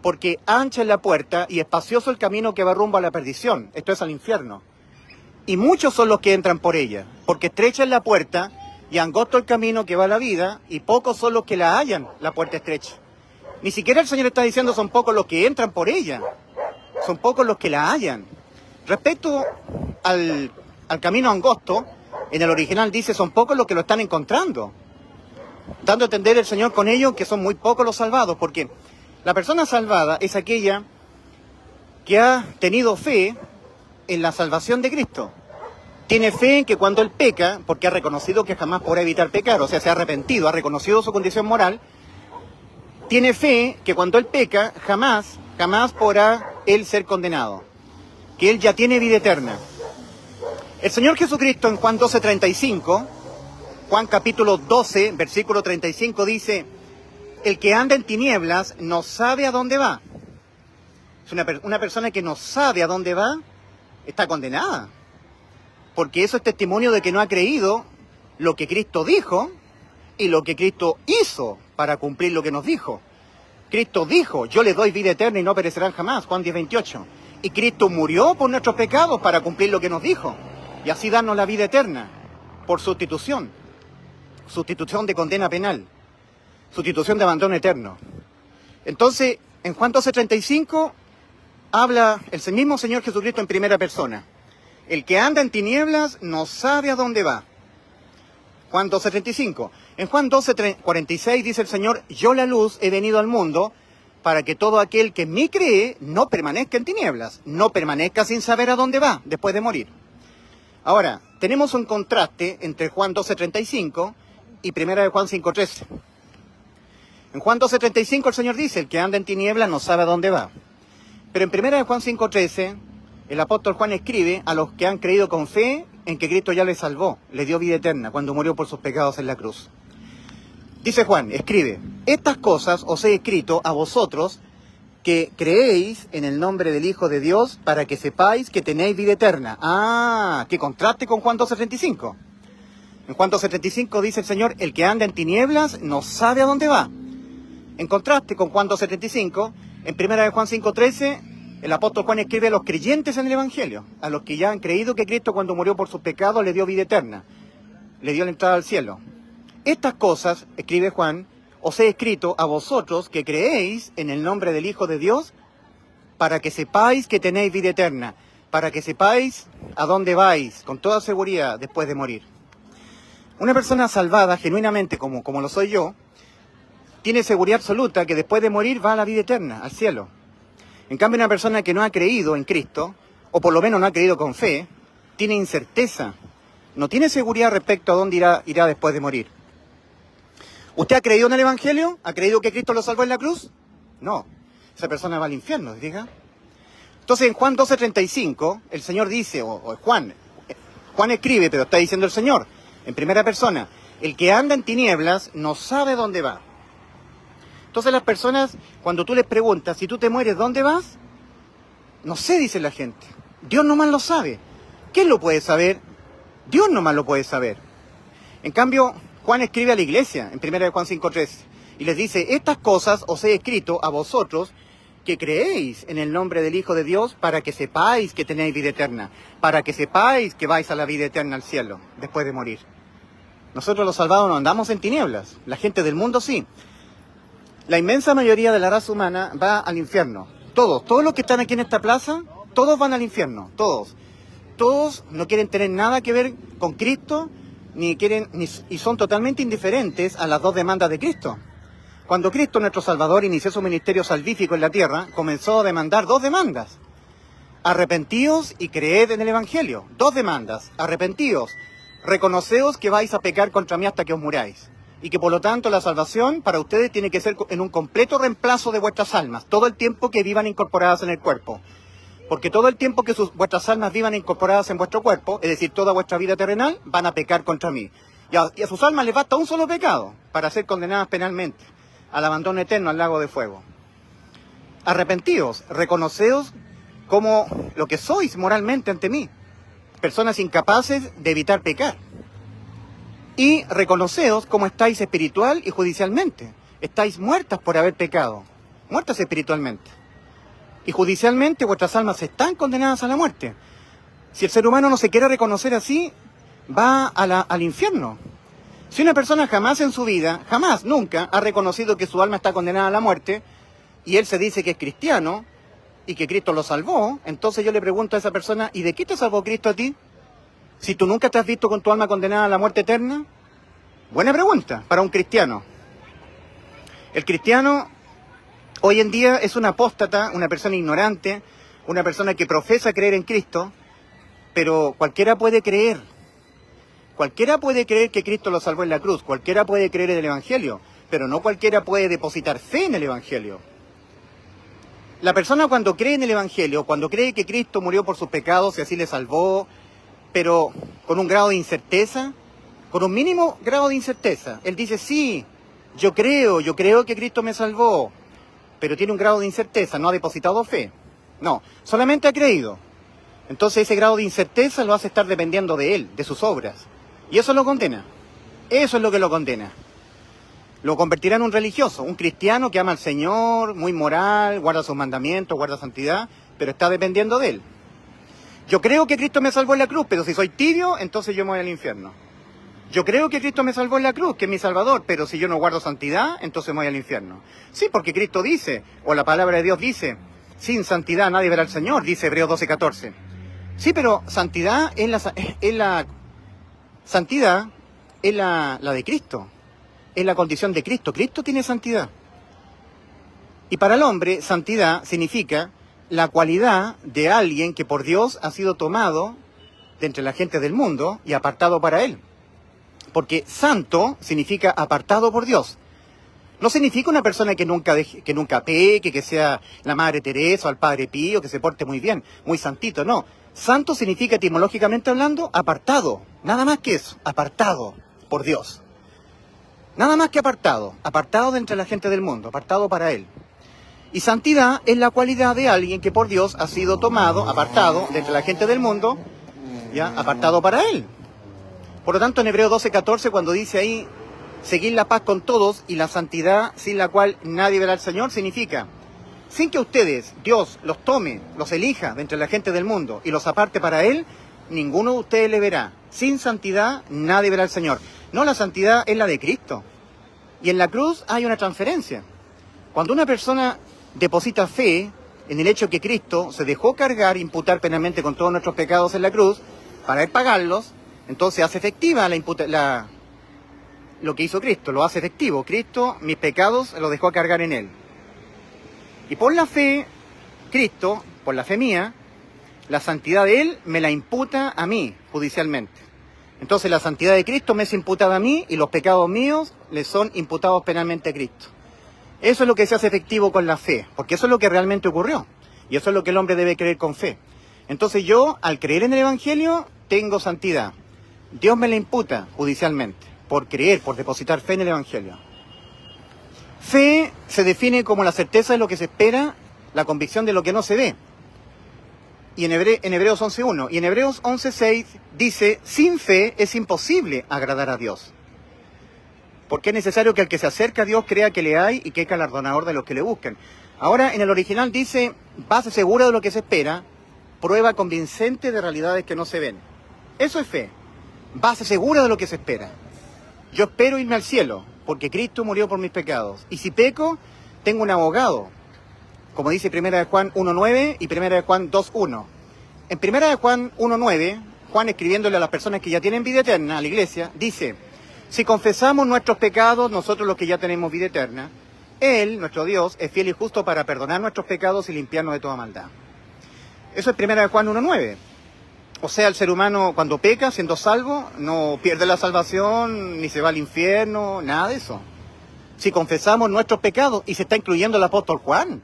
porque ancha es la puerta y espacioso el camino que va rumbo a la perdición, esto es al infierno. Y muchos son los que entran por ella, porque estrecha es la puerta y angosto el camino que va a la vida, y pocos son los que la hallan, la puerta estrecha. Ni siquiera el Señor está diciendo son pocos los que entran por ella, son pocos los que la hallan. Respecto al camino angosto, en el original dice son pocos los que lo están encontrando. dando a entender el Señor con ello que son muy pocos los salvados, porque la persona salvada es aquella que ha tenido fe en la salvación de Cristo. Tiene fe en que cuando él peca, porque ha reconocido que jamás podrá evitar pecar, o sea, se ha arrepentido, ha reconocido su condición moral, tiene fe que cuando él peca, jamás podrá él ser condenado, que él ya tiene vida eterna. El Señor Jesucristo en Juan 12:35, Juan capítulo 12, versículo 35 dice, el que anda en tinieblas no sabe a dónde va. Es una persona que no sabe a dónde va, está condenada. Porque eso es testimonio de que no ha creído lo que Cristo dijo y lo que Cristo hizo para cumplir lo que nos dijo. Cristo dijo, yo les doy vida eterna y no perecerán jamás, Juan 10:28. Y Cristo murió por nuestros pecados para cumplir lo que nos dijo. Y así darnos la vida eterna, por sustitución. Sustitución de condena penal. Sustitución de abandono eterno. Entonces, en Juan 12:35, habla el mismo Señor Jesucristo en primera persona. El que anda en tinieblas no sabe a dónde va. Juan 12:35. En Juan 12:46 dice el Señor, yo la luz he venido al mundo para que todo aquel que en mí cree no permanezca en tinieblas, no permanezca sin saber a dónde va después de morir. Ahora, tenemos un contraste entre Juan 12:35 y primera de Juan 5:13. En Juan 12:35 el Señor dice, el que anda en tinieblas no sabe a dónde va. Pero en primera de Juan 5:13, el apóstol Juan escribe a los que han creído con fe en que Cristo ya les salvó, les dio vida eterna cuando murió por sus pecados en la cruz. Dice Juan, escribe, estas cosas os he escrito a vosotros que creéis en el nombre del Hijo de Dios para que sepáis que tenéis vida eterna. Ah, que contraste con Juan 12:35. En Juan 12:35 dice el Señor, el que anda en tinieblas no sabe a dónde va. En contraste con Juan 12:35, en primera de Juan 5:13, el apóstol Juan escribe a los creyentes en el Evangelio, a los que ya han creído que Cristo cuando murió por sus pecados le dio vida eterna, le dio la entrada al cielo. Estas cosas, escribe Juan, os he escrito a vosotros que creéis en el nombre del Hijo de Dios para que sepáis que tenéis vida eterna, para que sepáis a dónde vais con toda seguridad después de morir. Una persona salvada, genuinamente como lo soy yo, tiene seguridad absoluta que después de morir va a la vida eterna, al cielo. En cambio, una persona que no ha creído en Cristo, o por lo menos no ha creído con fe, tiene incerteza, no tiene seguridad respecto a dónde irá después de morir. ¿Usted ha creído en el Evangelio? ¿Ha creído que Cristo lo salvó en la cruz? No, esa persona va al infierno, diga. Entonces en Juan 12:35, el Señor dice, o Juan escribe, pero está diciendo el Señor, en primera persona, el que anda en tinieblas no sabe dónde va. Entonces las personas, cuando tú les preguntas, si tú te mueres, ¿dónde vas? No sé, dice la gente. Dios nomás lo sabe. ¿Quién lo puede saber? Dios nomás lo puede saber. En cambio, Juan escribe a la iglesia, en 1 Juan 5:3, y les dice, estas cosas os he escrito a vosotros que creéis en el nombre del Hijo de Dios para que sepáis que tenéis vida eterna, para que sepáis que vais a la vida eterna al cielo, después de morir. Nosotros los salvados no andamos en tinieblas, la gente del mundo sí. La inmensa mayoría de la raza humana va al infierno. Todos los que están aquí en esta plaza, todos van al infierno, todos. Todos no quieren tener nada que ver con Cristo, y son totalmente indiferentes a las dos demandas de Cristo. Cuando Cristo, nuestro Salvador, inició su ministerio salvífico en la tierra, comenzó a demandar dos demandas. Arrepentíos y creed en el Evangelio. Dos demandas. Arrepentíos. Reconoceos que vais a pecar contra mí hasta que os muráis. Y que por lo tanto la salvación para ustedes tiene que ser en un completo reemplazo de vuestras almas, todo el tiempo que vivan incorporadas en el cuerpo. Porque todo el tiempo que vuestras almas vivan incorporadas en vuestro cuerpo, es decir, toda vuestra vida terrenal, van a pecar contra mí. Y a sus almas les basta un solo pecado para ser condenadas penalmente al abandono eterno, al lago de fuego. Arrepentíos, reconoceos como lo que sois moralmente ante mí, personas incapaces de evitar pecar. Y reconoceos como estáis espiritual y judicialmente. Estáis muertas por haber pecado, muertas espiritualmente. Y judicialmente vuestras almas están condenadas a la muerte. Si el ser humano no se quiere reconocer así, va al infierno. Si una persona jamás en su vida, jamás, nunca, ha reconocido que su alma está condenada a la muerte, y él se dice que es cristiano, y que Cristo lo salvó, entonces yo le pregunto a esa persona, ¿y de qué te salvó Cristo a ti? Si tú nunca te has visto con tu alma condenada a la muerte eterna, Buena pregunta para un cristiano. El cristiano hoy en día es un apóstata, una persona ignorante, una persona que profesa creer en Cristo, pero cualquiera puede creer. Cualquiera puede creer que Cristo lo salvó en la cruz, cualquiera puede creer en el Evangelio, pero no cualquiera puede depositar fe en el Evangelio. La persona cuando cree en el Evangelio, cuando cree que Cristo murió por sus pecados y así le salvó, pero con un grado de incerteza, con un mínimo grado de incerteza, él dice, sí, yo creo que Cristo me salvó, pero tiene un grado de incerteza, no ha depositado fe. No, solamente ha creído. Entonces ese grado de incerteza lo hace estar dependiendo de él, de sus obras. Y eso lo condena. Eso es lo que lo condena. Lo convertirá en un religioso, un cristiano que ama al Señor, muy moral, guarda sus mandamientos, guarda santidad, pero está dependiendo de él. Yo creo que Cristo me salvó en la cruz, pero si soy tibio, entonces yo me voy al infierno. Yo creo que Cristo me salvó en la cruz, que es mi Salvador, pero si yo no guardo santidad, entonces me voy al infierno. Sí, porque Cristo dice, o la palabra de Dios dice, sin santidad nadie verá al Señor, dice Hebreos 12:14. Sí, pero santidad santidad es la de Cristo, es la condición de Cristo. Cristo tiene santidad. Y para el hombre, santidad significa la cualidad de alguien que por Dios ha sido tomado de entre la gente del mundo y apartado para Él. Porque santo significa apartado por Dios. No significa una persona que nunca peque, que sea la Madre Teresa o el Padre Pío, que se porte muy bien, muy santito, no. Santo significa, etimológicamente hablando, apartado. Nada más que eso, apartado por Dios. Nada más que apartado de entre la gente del mundo, apartado para Él. Y santidad es la cualidad de alguien que por Dios ha sido tomado, apartado de entre la gente del mundo, ya, apartado para Él. Por lo tanto, en Hebreos 12:14, cuando dice ahí, seguir la paz con todos y la santidad sin la cual nadie verá al Señor, significa, sin que ustedes, Dios, los tome, los elija de entre la gente del mundo y los aparte para Él, ninguno de ustedes le verá. Sin santidad nadie verá al Señor. No, la santidad es la de Cristo. Y en la cruz hay una transferencia. Cuando una persona deposita fe en el hecho que Cristo se dejó cargar, imputar penalmente con todos nuestros pecados en la cruz, para Él pagarlos, entonces hace efectiva lo que hizo Cristo, lo hace efectivo. Cristo, mis pecados, los dejó cargar en Él. Y por la fe, Cristo, por la fe mía, la santidad de Él me la imputa a mí, judicialmente. Entonces la santidad de Cristo me es imputada a mí y los pecados míos le son imputados penalmente a Cristo. Eso es lo que se hace efectivo con la fe, porque eso es lo que realmente ocurrió. Y eso es lo que el hombre debe creer con fe. Entonces yo, al creer en el Evangelio, tengo santidad. Dios me la imputa judicialmente, por creer, por depositar fe en el Evangelio. Fe se define como la certeza de lo que se espera, la convicción de lo que no se ve. Y en Hebreos 11:1 y en Hebreos 11:6 dice, sin fe es imposible agradar a Dios. Porque es necesario que el que se acerca a Dios crea que le hay y que es galardonador de los que le buscan. Ahora en el original dice, base segura de lo que se espera, prueba convincente de realidades que no se ven. Eso es fe, base segura de lo que se espera. Yo espero irme al cielo, porque Cristo murió por mis pecados. Y si peco, tengo un abogado, como dice 1 de Juan 1:9 y 1 de Juan 2:1. En 1 de Juan 1:9, Juan escribiéndole a las personas que ya tienen vida eterna, a la iglesia, dice, si confesamos nuestros pecados, nosotros los que ya tenemos vida eterna, Él, nuestro Dios, es fiel y justo para perdonar nuestros pecados y limpiarnos de toda maldad. Eso es 1 de Juan 1:9. O sea, el ser humano cuando peca, siendo salvo, no pierde la salvación, ni se va al infierno, nada de eso. Si confesamos nuestros pecados, y se está incluyendo el apóstol Juan.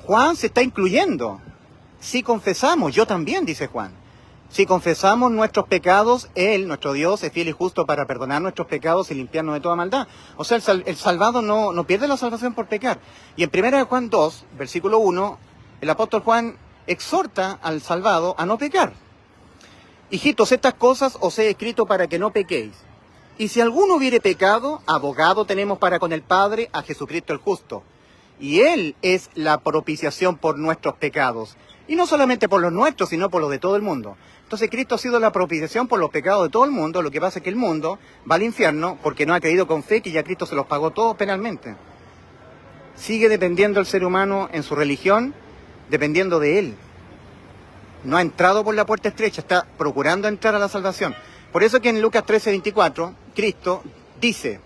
Juan se está incluyendo. Si confesamos, yo también, dice Juan. Si confesamos nuestros pecados, Él, nuestro Dios, es fiel y justo para perdonar nuestros pecados y limpiarnos de toda maldad. O sea, el salvado no pierde la salvación por pecar. Y en 1 de Juan 2, versículo 1, el apóstol Juan exhorta al salvado a no pecar. Hijitos, estas cosas os he escrito para que no pequéis. Y si alguno hubiere pecado, abogado tenemos para con el Padre a Jesucristo el justo. Y Él es la propiciación por nuestros pecados. Y no solamente por los nuestros, sino por los de todo el mundo. Entonces Cristo ha sido la propiciación por los pecados de todo el mundo. Lo que pasa es que el mundo va al infierno porque no ha creído con fe que ya Cristo se los pagó todos penalmente. Sigue dependiendo el ser humano en su religión, dependiendo de Él. No ha entrado por la puerta estrecha, está procurando entrar a la salvación. Por eso que en Lucas 13:24, Cristo Dice,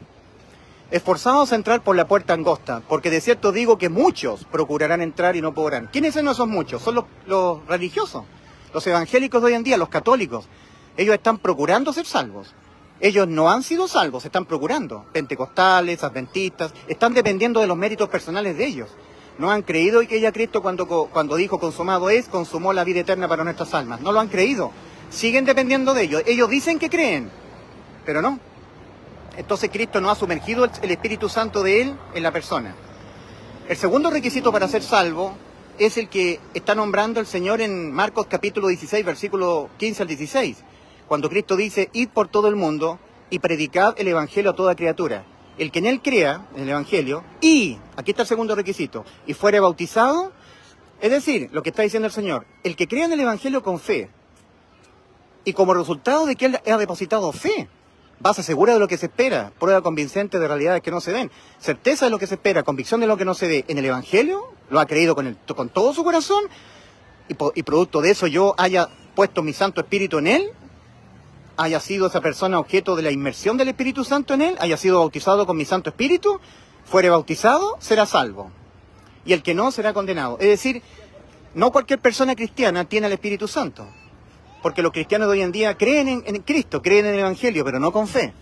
esforzaos a entrar por la puerta angosta, porque de cierto digo que muchos procurarán entrar y no podrán. ¿Quiénes son esos muchos? Son los religiosos, los evangélicos de hoy en día, los católicos. Ellos están procurando ser salvos. Ellos no han sido salvos, están procurando. Pentecostales, adventistas, están dependiendo de los méritos personales de ellos. No han creído que ya Cristo cuando dijo consumado es, consumó la vida eterna para nuestras almas. No lo han creído. Siguen dependiendo de ellos. Ellos dicen que creen, pero no. Entonces Cristo no ha sumergido el Espíritu Santo de Él en la persona. El segundo requisito para ser salvo es el que está nombrando el Señor en Marcos capítulo 16, versículo 15 al 16. Cuando Cristo dice, id por todo el mundo y predicad el Evangelio a toda criatura. El que en él crea, en el Evangelio, y, aquí está el segundo requisito, y fuere bautizado, es decir, lo que está diciendo el Señor, el que crea en el Evangelio con fe, y como resultado de que él ha depositado fe, base segura de lo que se espera, prueba convincente de realidades que no se ven, certeza de lo que se espera, convicción de lo que no se ve en el Evangelio, lo ha creído con todo su corazón, y producto de eso yo haya puesto mi Santo Espíritu en él, haya sido esa persona objeto de la inmersión del Espíritu Santo en él, haya sido bautizado con mi Santo Espíritu, fuere bautizado, será salvo. Y el que no, será condenado. Es decir, no cualquier persona cristiana tiene el Espíritu Santo. Porque los cristianos de hoy en día creen en Cristo, creen en el Evangelio, pero no con fe.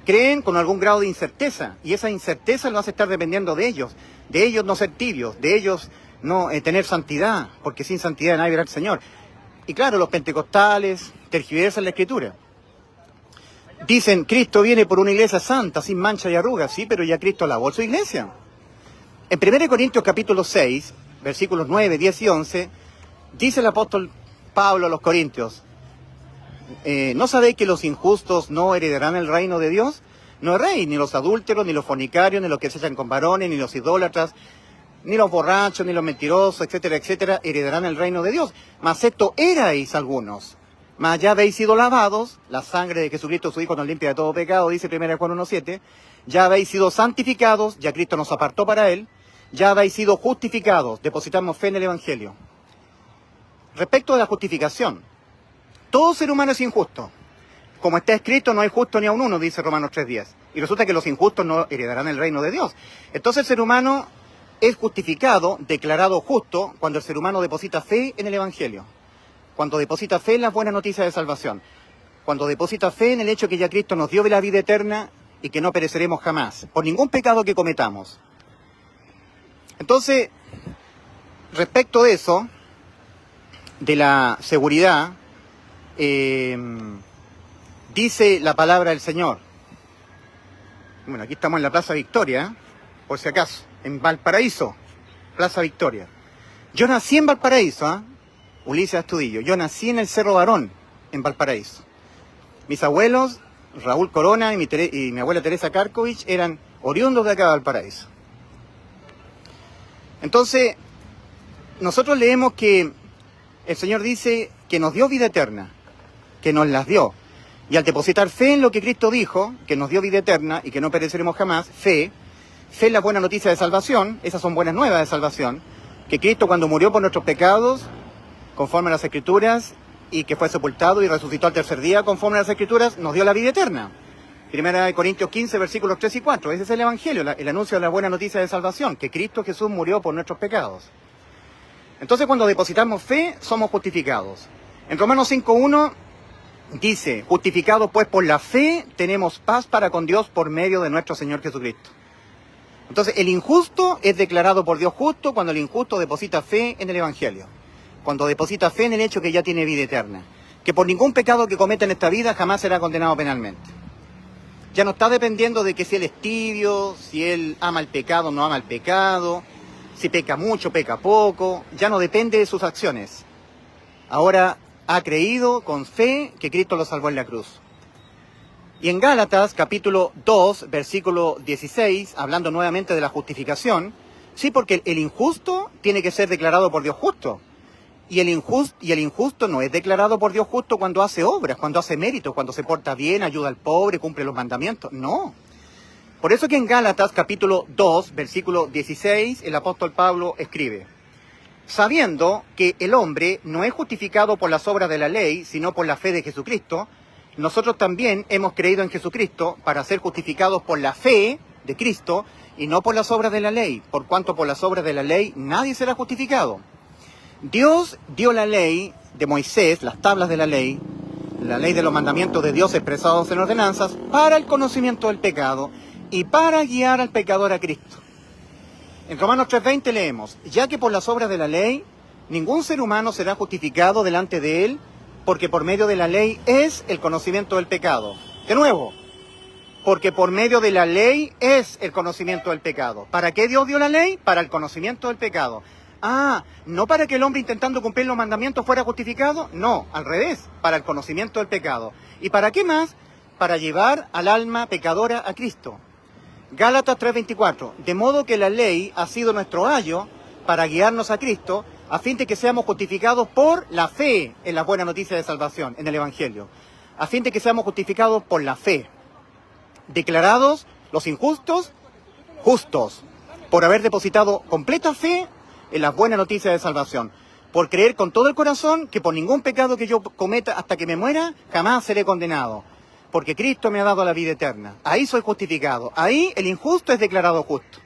Creen con algún grado de incerteza. Y esa incerteza lo hace estar dependiendo de ellos. De ellos no ser tibios, de ellos no tener santidad, porque sin santidad nadie verá al Señor. Y claro, los pentecostales tergiversan la Escritura. Dicen, Cristo viene por una iglesia santa, sin mancha y arrugas. Sí, pero ya Cristo lavó su iglesia. En 1 Corintios capítulo 6, versículos 9, 10 y 11, dice el apóstol Pablo a los Corintios, ¿no sabéis que los injustos no heredarán el reino de Dios? No erréis, ni los adúlteros, ni los fornicarios, ni los que se echan con varones, ni los idólatras, ni los borrachos, ni los mentirosos, etcétera, etcétera, heredarán el reino de Dios. Mas esto erais algunos. Mas ya habéis sido lavados, la sangre de Jesucristo su Hijo nos limpia de todo pecado, dice 1 Juan 1:7. Ya habéis sido santificados, ya Cristo nos apartó para Él. Ya habéis sido justificados, depositamos fe en el Evangelio. Respecto de la justificación, todo ser humano es injusto. Como está escrito, no hay justo ni a un uno, dice Romanos 3:10. Y resulta que los injustos no heredarán el reino de Dios. Entonces el ser humano es justificado, declarado justo, cuando el ser humano deposita fe en el Evangelio. Cuando deposita fe en las buenas noticias de salvación. Cuando deposita fe en el hecho que ya Cristo nos dio la vida eterna y que no pereceremos jamás, por ningún pecado que cometamos. Entonces, respecto de eso, de la seguridad, dice la palabra del Señor. Bueno, aquí estamos en la Plaza Victoria, por si acaso, en Valparaíso, Plaza Victoria. Yo nací en Valparaíso, Ulises Astudillo. Yo nací en el Cerro Barón, en Valparaíso. Mis abuelos, Raúl Corona y mi abuela Teresa Karkovich, eran oriundos de acá de Valparaíso. Entonces, nosotros leemos que el Señor dice que nos dio vida eterna, que nos las dio. Y al depositar fe en lo que Cristo dijo, que nos dio vida eterna y que no pereceremos jamás, fe en la buena noticia de salvación, esas son buenas nuevas de salvación, que Cristo cuando murió por nuestros pecados, conforme a las Escrituras, y que fue sepultado y resucitó al tercer día, conforme a las Escrituras, nos dio la vida eterna. 1 Corintios 15, versículos 3 y 4, ese es el Evangelio, el anuncio de la buena noticia de salvación, que Cristo Jesús murió por nuestros pecados. Entonces cuando depositamos fe, somos justificados. En Romanos 5:1 dice, justificados pues por la fe, tenemos paz para con Dios por medio de nuestro Señor Jesucristo. Entonces el injusto es declarado por Dios justo cuando el injusto deposita fe en el Evangelio. Cuando deposita fe en el hecho que ya tiene vida eterna. Que por ningún pecado que cometa en esta vida jamás será condenado penalmente. Ya no está dependiendo de que si él es tibio, si él ama el pecado o no ama el pecado, si peca mucho, peca poco, ya no depende de sus acciones. Ahora ha creído con fe que Cristo lo salvó en la cruz. Y en Gálatas, capítulo 2, versículo 16, hablando nuevamente de la justificación, sí, porque el injusto tiene que ser declarado por Dios justo. Y el injusto no es declarado por Dios justo cuando hace obras, cuando hace méritos, cuando se porta bien, ayuda al pobre, cumple los mandamientos. No. Por eso que en Gálatas capítulo 2, versículo 16, el apóstol Pablo escribe, sabiendo que el hombre no es justificado por las obras de la ley, sino por la fe de Jesucristo, nosotros también hemos creído en Jesucristo para ser justificados por la fe de Cristo y no por las obras de la ley, por cuanto por las obras de la ley nadie será justificado. Dios dio la ley de Moisés, las tablas de la ley de los mandamientos de Dios expresados en ordenanzas, para el conocimiento del pecado y para guiar al pecador a Cristo. En Romanos 3:20 leemos, ya que por las obras de la ley ningún ser humano será justificado delante de él, porque por medio de la ley es el conocimiento del pecado. De nuevo, porque por medio de la ley es el conocimiento del pecado. ¿Para qué Dios dio la ley? Para el conocimiento del pecado. ¿No para que el hombre intentando cumplir los mandamientos fuera justificado? No, al revés, para el conocimiento del pecado. ¿Y para qué más? Para llevar al alma pecadora a Cristo. Gálatas 3:24, de modo que la ley ha sido nuestro ayo para guiarnos a Cristo, a fin de que seamos justificados por la fe en la buena noticia de salvación, en el Evangelio. A fin de que seamos justificados por la fe. Declarados los injustos, justos, por haber depositado completa fe en la buena noticia de salvación. Por creer con todo el corazón que por ningún pecado que yo cometa hasta que me muera, jamás seré condenado. Porque Cristo me ha dado la vida eterna. Ahí soy justificado. Ahí el injusto es declarado justo.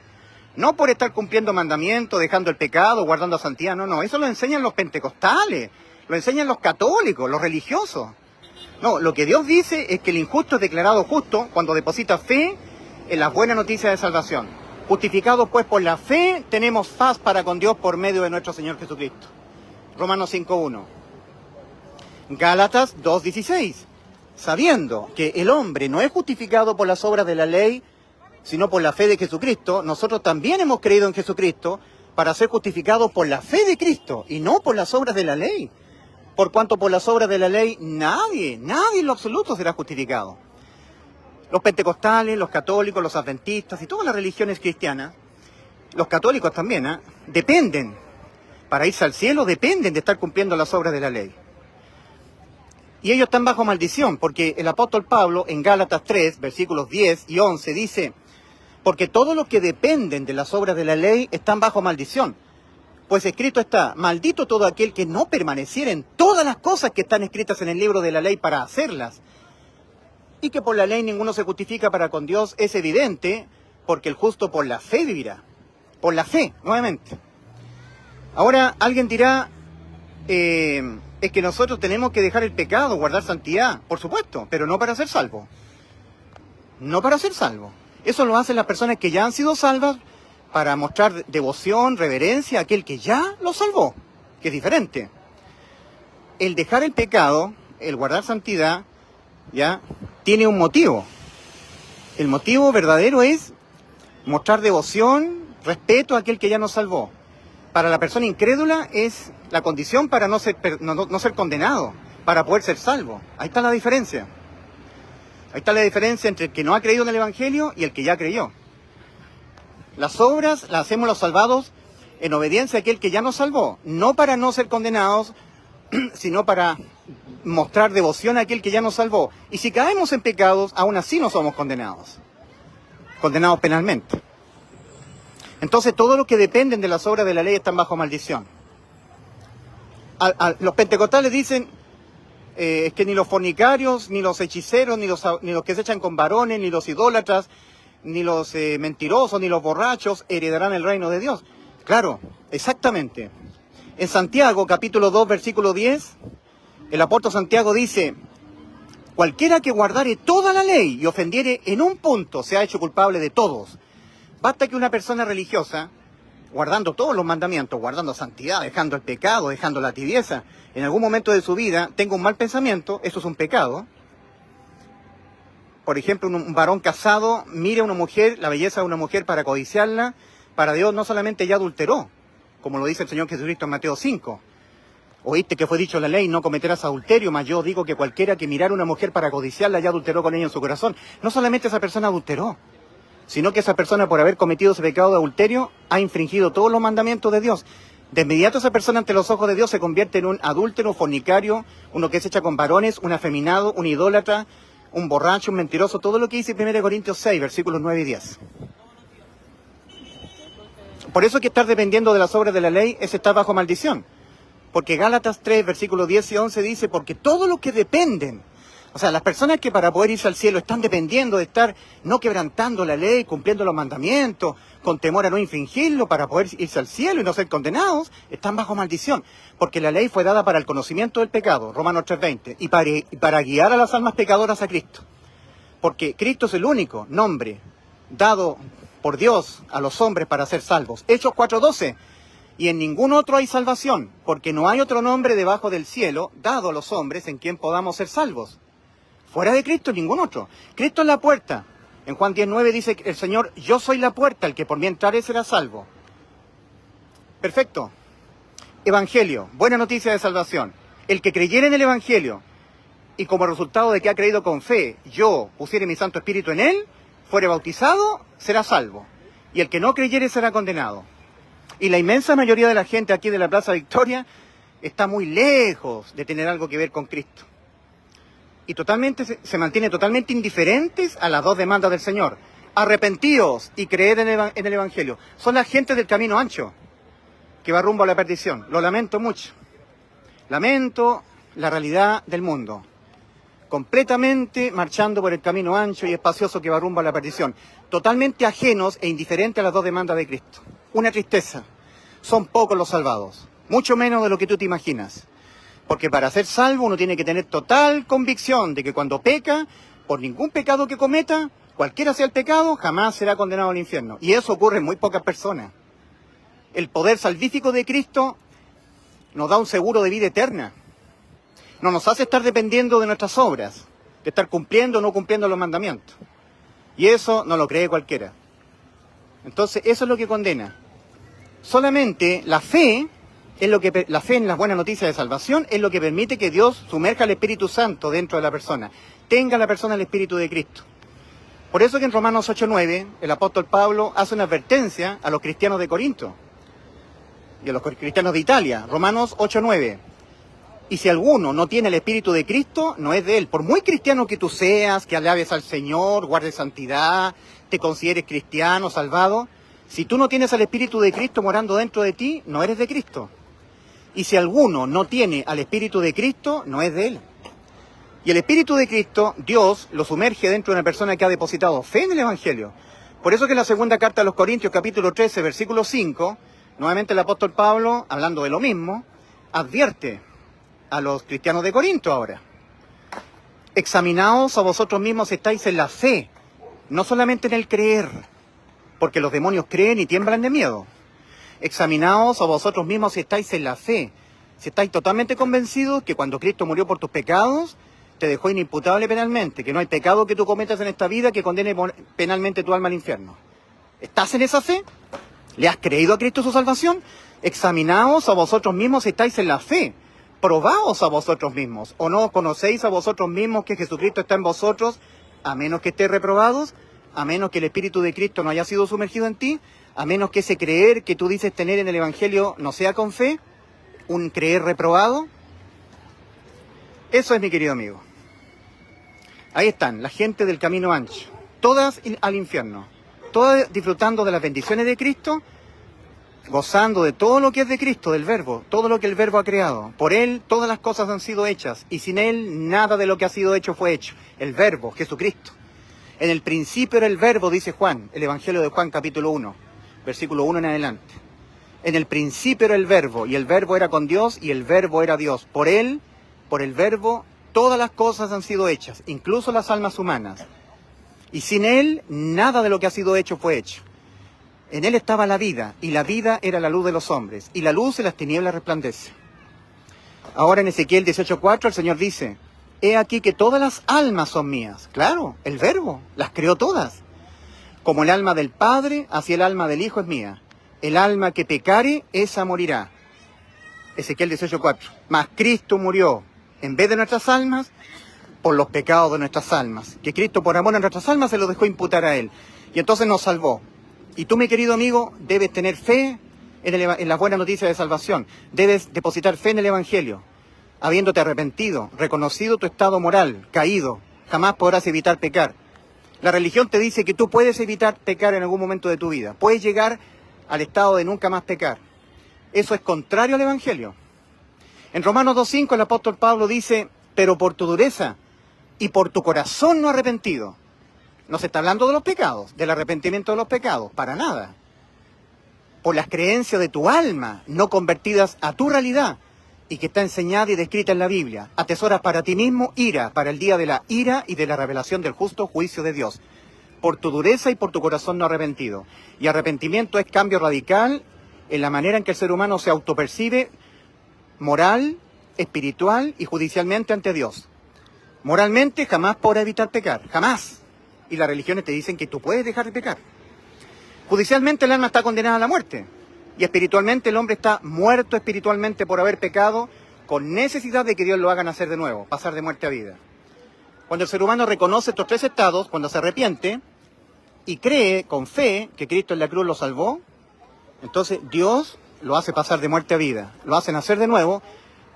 No por estar cumpliendo mandamientos, dejando el pecado, guardando santidad. No, eso lo enseñan los pentecostales, lo enseñan los católicos, los religiosos. No, lo que Dios dice es que el injusto es declarado justo cuando deposita fe en la buena noticia de salvación. Justificados pues por la fe, tenemos paz para con Dios por medio de nuestro Señor Jesucristo. Romanos 5:1. Gálatas 2:16. Sabiendo que el hombre no es justificado por las obras de la ley, sino por la fe de Jesucristo, nosotros también hemos creído en Jesucristo para ser justificados por la fe de Cristo y no por las obras de la ley. Por cuanto por las obras de la ley nadie en lo absoluto será justificado. Los pentecostales, los católicos, los adventistas y todas las religiones cristianas, los católicos también, dependen, para irse al cielo, dependen de estar cumpliendo las obras de la ley. Y ellos están bajo maldición, porque el apóstol Pablo en Gálatas 3, versículos 10 y 11 dice, porque todos los que dependen de las obras de la ley están bajo maldición. Pues escrito está, maldito todo aquel que no permaneciera en todas las cosas que están escritas en el libro de la ley para hacerlas. Y que por la ley ninguno se justifica para con Dios es evidente, porque el justo por la fe vivirá. Por la fe, nuevamente. Ahora, alguien dirá, es que nosotros tenemos que dejar el pecado, guardar santidad, por supuesto, pero no para ser salvo. No para ser salvo. Eso lo hacen las personas que ya han sido salvas para mostrar devoción, reverencia a aquel que ya lo salvó, que es diferente. El dejar el pecado, el guardar santidad, ya tiene un motivo. El motivo verdadero es mostrar devoción, respeto a aquel que ya nos salvó. Para la persona incrédula es la condición para no ser condenado, para poder ser salvo. Ahí está la diferencia. Ahí está la diferencia entre el que no ha creído en el Evangelio y el que ya creyó. Las obras las hacemos los salvados en obediencia a aquel que ya nos salvó, no para no ser condenados, sino para mostrar devoción a aquel que ya nos salvó. Y si caemos en pecados, aún así no somos condenados penalmente. Entonces, todos los que dependen de las obras de la ley están bajo maldición. Los pentecostales dicen que ni los fornicarios, ni los hechiceros, ni los que se echan con varones, ni los idólatras, ni los mentirosos, ni los borrachos heredarán el reino de Dios. Claro, exactamente. En Santiago, capítulo 2, versículo 10, el apóstol Santiago dice, cualquiera que guardare toda la ley y ofendiere en un punto se ha hecho culpable de todos. Basta que una persona religiosa, guardando todos los mandamientos, guardando santidad, dejando el pecado, dejando la tibieza, en algún momento de su vida tenga un mal pensamiento, eso es un pecado. Por ejemplo, un varón casado mire a una mujer, la belleza de una mujer para codiciarla, para Dios no solamente ya adulteró, como lo dice el Señor Jesucristo en Mateo 5. Oíste que fue dicho en la ley, no cometerás adulterio, mas yo digo que cualquiera que mirara a una mujer para codiciarla ya adulteró con ella en su corazón. No solamente esa persona adulteró, sino que esa persona por haber cometido ese pecado de adulterio ha infringido todos los mandamientos de Dios. De inmediato esa persona ante los ojos de Dios se convierte en un adúltero, un fornicario, uno que se echa con varones, un afeminado, un idólatra, un borracho, un mentiroso, todo lo que dice 1 Corintios 6, versículos 9 y 10. Por eso es que estar dependiendo de las obras de la ley es estar bajo maldición. Porque Gálatas 3, versículos 10 y 11 dice, porque todos los que dependen O sea, las personas que para poder irse al cielo están dependiendo de estar no quebrantando la ley, cumpliendo los mandamientos, con temor a no infringirlo para poder irse al cielo y no ser condenados, están bajo maldición. Porque la ley fue dada para el conocimiento del pecado, Romanos 3:20, y para guiar a las almas pecadoras a Cristo. Porque Cristo es el único nombre dado por Dios a los hombres para ser salvos. Hechos 4:12. Y en ningún otro hay salvación, porque no hay otro nombre debajo del cielo dado a los hombres en quien podamos ser salvos. Fuera de Cristo, ningún otro. Cristo es la puerta. En Juan 10:9 dice el Señor, yo soy la puerta, el que por mí entrare será salvo. Perfecto. Evangelio, buena noticia de salvación. El que creyere en el Evangelio y como resultado de que ha creído con fe, yo pusiere mi Santo Espíritu en él, fuere bautizado, será salvo. Y el que no creyere será condenado. Y la inmensa mayoría de la gente aquí de la Plaza Victoria está muy lejos de tener algo que ver con Cristo. Y se mantiene totalmente indiferentes a las dos demandas del Señor. Arrepentíos y creed en el Evangelio. Son la gente del camino ancho que va rumbo a la perdición. Lo lamento mucho. Lamento la realidad del mundo. Completamente marchando por el camino ancho y espacioso que va rumbo a la perdición. Totalmente ajenos e indiferentes a las dos demandas de Cristo. Una tristeza. Son pocos los salvados. Mucho menos de lo que tú te imaginas. Porque para ser salvo uno tiene que tener total convicción de que cuando peca, por ningún pecado que cometa, cualquiera sea el pecado, jamás será condenado al infierno. Y eso ocurre en muy pocas personas. El poder salvífico de Cristo nos da un seguro de vida eterna. No nos hace estar dependiendo de nuestras obras, de estar cumpliendo o no cumpliendo los mandamientos. Y eso no lo cree cualquiera. Entonces, eso es lo que condena. Solamente la fe en las buenas noticias de salvación es lo que permite que Dios sumerja el Espíritu Santo dentro de la persona. Tenga la persona el Espíritu de Cristo. Por eso que en Romanos 8:9 el apóstol Pablo hace una advertencia a los cristianos de Corinto y a los cristianos de Italia. Romanos 8:9. Y si alguno no tiene el Espíritu de Cristo, no es de él. Por muy cristiano que tú seas, que alabes al Señor, guardes santidad, te consideres cristiano, salvado, si tú no tienes al Espíritu de Cristo morando dentro de ti, no eres de Cristo. Y si alguno no tiene al Espíritu de Cristo, no es de él. Y el Espíritu de Cristo, Dios lo sumerge dentro de una persona que ha depositado fe en el Evangelio. Por eso que en la segunda carta a los Corintios, capítulo 13, versículo 5, nuevamente el apóstol Pablo, hablando de lo mismo, advierte a los cristianos de Corinto ahora. Examinaos a vosotros mismos si estáis en la fe, no solamente en el creer, porque los demonios creen y tiemblan de miedo. Examinaos a vosotros mismos si estáis en la fe, si estáis totalmente convencidos que cuando Cristo murió por tus pecados, te dejó inimputable penalmente, que no hay pecado que tú cometas en esta vida que condene penalmente tu alma al infierno. ¿Estás en esa fe? ¿Le has creído a Cristo su salvación? Examinaos a vosotros mismos si estáis en la fe. Probaos a vosotros mismos. ¿O no conocéis a vosotros mismos que Jesucristo está en vosotros, a menos que estéis reprobados? A menos que el Espíritu de Cristo no haya sido sumergido en ti, a menos que ese creer que tú dices tener en el Evangelio no sea con fe, un creer reprobado. Eso es, mi querido amigo. Ahí están, la gente del camino ancho, todas al infierno, todas disfrutando de las bendiciones de Cristo, gozando de todo lo que es de Cristo, del Verbo, todo lo que el Verbo ha creado. Por Él todas las cosas han sido hechas, y sin Él nada de lo que ha sido hecho fue hecho. El Verbo, Jesucristo. En el principio era el Verbo, dice Juan, el Evangelio de Juan, capítulo 1, versículo 1 en adelante. En el principio era el Verbo, y el Verbo era con Dios, y el Verbo era Dios. Por Él, por el Verbo, todas las cosas han sido hechas, incluso las almas humanas. Y sin Él, nada de lo que ha sido hecho fue hecho. En Él estaba la vida, y la vida era la luz de los hombres, y la luz en las tinieblas resplandece. Ahora en Ezequiel 18:4 el Señor dice, he aquí que todas las almas son mías. Claro, el Verbo, las creó todas. Como el alma del Padre, así el alma del Hijo es mía. El alma que pecare, esa morirá. Ezequiel 18:4. Mas Cristo murió, en vez de nuestras almas, por los pecados de nuestras almas. Que Cristo, por amor a nuestras almas, se lo dejó imputar a Él. Y entonces nos salvó. Y tú, mi querido amigo, debes tener fe en las buenas noticias de salvación. Debes depositar fe en el Evangelio. Habiéndote arrepentido, reconocido tu estado moral, caído, jamás podrás evitar pecar. La religión te dice que tú puedes evitar pecar en algún momento de tu vida. Puedes llegar al estado de nunca más pecar. Eso es contrario al Evangelio. En Romanos 2:5 el apóstol Pablo dice, pero por tu dureza y por tu corazón no arrepentido. No se está hablando de los pecados, del arrepentimiento de los pecados, para nada. Por las creencias de tu alma, no convertidas a tu realidad, y que está enseñada y descrita en la Biblia. Atesoras para ti mismo ira, para el día de la ira y de la revelación del justo juicio de Dios. Por tu dureza y por tu corazón no arrepentido. Y arrepentimiento es cambio radical en la manera en que el ser humano se autopercibe moral, espiritual y judicialmente ante Dios. Moralmente jamás podrá evitar pecar, jamás. Y las religiones te dicen que tú puedes dejar de pecar. Judicialmente el alma está condenada a la muerte. Y espiritualmente el hombre está muerto espiritualmente por haber pecado, con necesidad de que Dios lo haga nacer de nuevo, pasar de muerte a vida. Cuando el ser humano reconoce estos tres estados, cuando se arrepiente y cree con fe que Cristo en la cruz lo salvó, entonces Dios lo hace pasar de muerte a vida, lo hace nacer de nuevo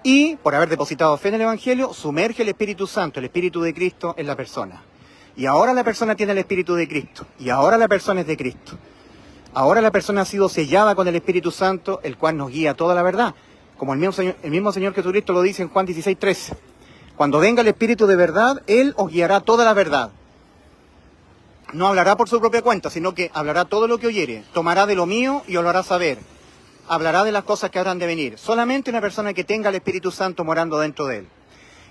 y, por haber depositado fe en el Evangelio, sumerge el Espíritu Santo, el Espíritu de Cristo en la persona. Y ahora la persona tiene el Espíritu de Cristo, y ahora la persona es de Cristo. Ahora la persona ha sido sellada con el Espíritu Santo, el cual nos guía a toda la verdad. Como el mismo Señor Jesucristo lo dice en Juan 16:13. Cuando venga el Espíritu de verdad, Él os guiará toda la verdad. No hablará por su propia cuenta, sino que hablará todo lo que oyere. Tomará de lo mío y os lo hará saber. Hablará de las cosas que habrán de venir. Solamente una persona que tenga el Espíritu Santo morando dentro de él.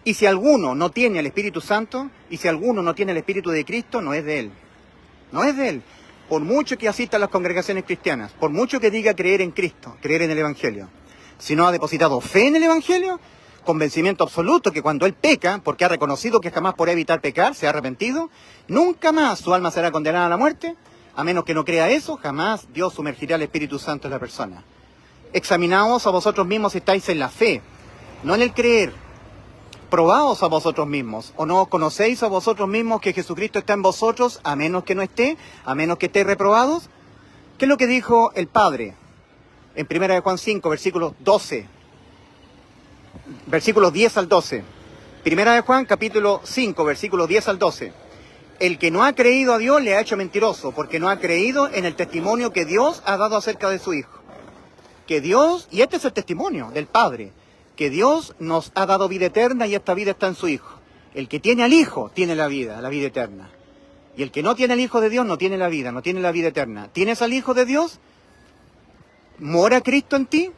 Y si alguno no tiene el Espíritu Santo, y si alguno no tiene el Espíritu de Cristo, no es de él. No es de él. Por mucho que asista a las congregaciones cristianas, por mucho que diga creer en Cristo, creer en el Evangelio, si no ha depositado fe en el Evangelio, convencimiento absoluto que cuando él peca, porque ha reconocido que jamás podrá evitar pecar, se ha arrepentido, nunca más su alma será condenada a la muerte, a menos que no crea eso, jamás Dios sumergirá el Espíritu Santo en la persona. Examinaos a vosotros mismos si estáis en la fe, no en el creer. Probaos a vosotros mismos, o no conocéis a vosotros mismos que Jesucristo está en vosotros, a menos que no esté, a menos que estéis reprobados. ¿Qué es lo que dijo el Padre? En 1 Juan 5, versículos 10 al 12. 1 Juan, capítulo 5, versículos 10 al 12. El que no ha creído a Dios le ha hecho mentiroso, porque no ha creído en el testimonio que Dios ha dado acerca de su Hijo. Que Dios, y este es el testimonio del Padre, que Dios nos ha dado vida eterna y esta vida está en su Hijo. El que tiene al Hijo tiene la vida eterna. Y el que no tiene al Hijo de Dios no tiene la vida, no tiene la vida eterna. ¿Tienes al Hijo de Dios? ¿Mora Cristo en ti?